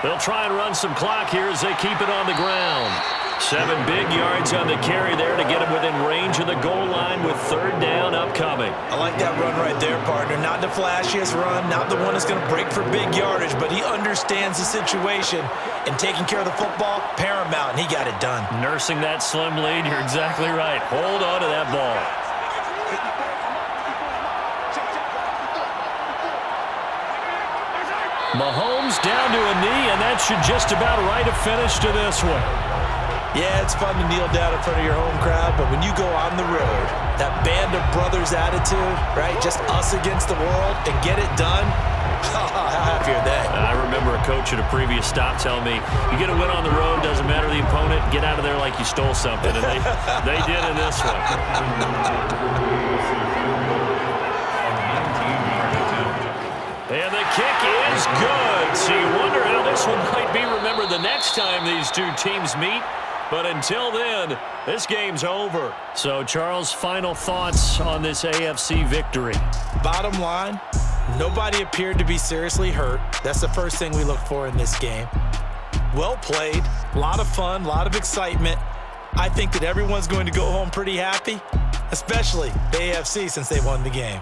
They'll try and run some clock here as they keep it on the ground. 7 big yards on the carry there to get him within range of the goal line with 3rd down upcoming. I like that run right there, partner. Not the flashiest run, not the one that's going to break for big yardage, but he understands the situation, and taking care of the football, paramount, and he got it done. Nursing that slim lead, you're exactly right. Hold on to that ball. Mahomes down to a knee, and that should just about write a finish to this one. Yeah, it's fun to kneel down in front of your home crowd, but when you go on the road, that band of brothers attitude, right, just us against the world, and get it done, how happy are they? I remember a coach at a previous stop telling me, you get a win on the road, doesn't matter the opponent, get out of there like you stole something, and they did in this one. And the kick is good. So you wonder how this one might be remembered the next time these two teams meet. But until then, this game's over. So, Charles, final thoughts on this AFC victory? Bottom line, nobody appeared to be seriously hurt. That's the first thing we look for in this game. Well played, a lot of fun, a lot of excitement. I think that everyone's going to go home pretty happy, especially the AFC since they won the game.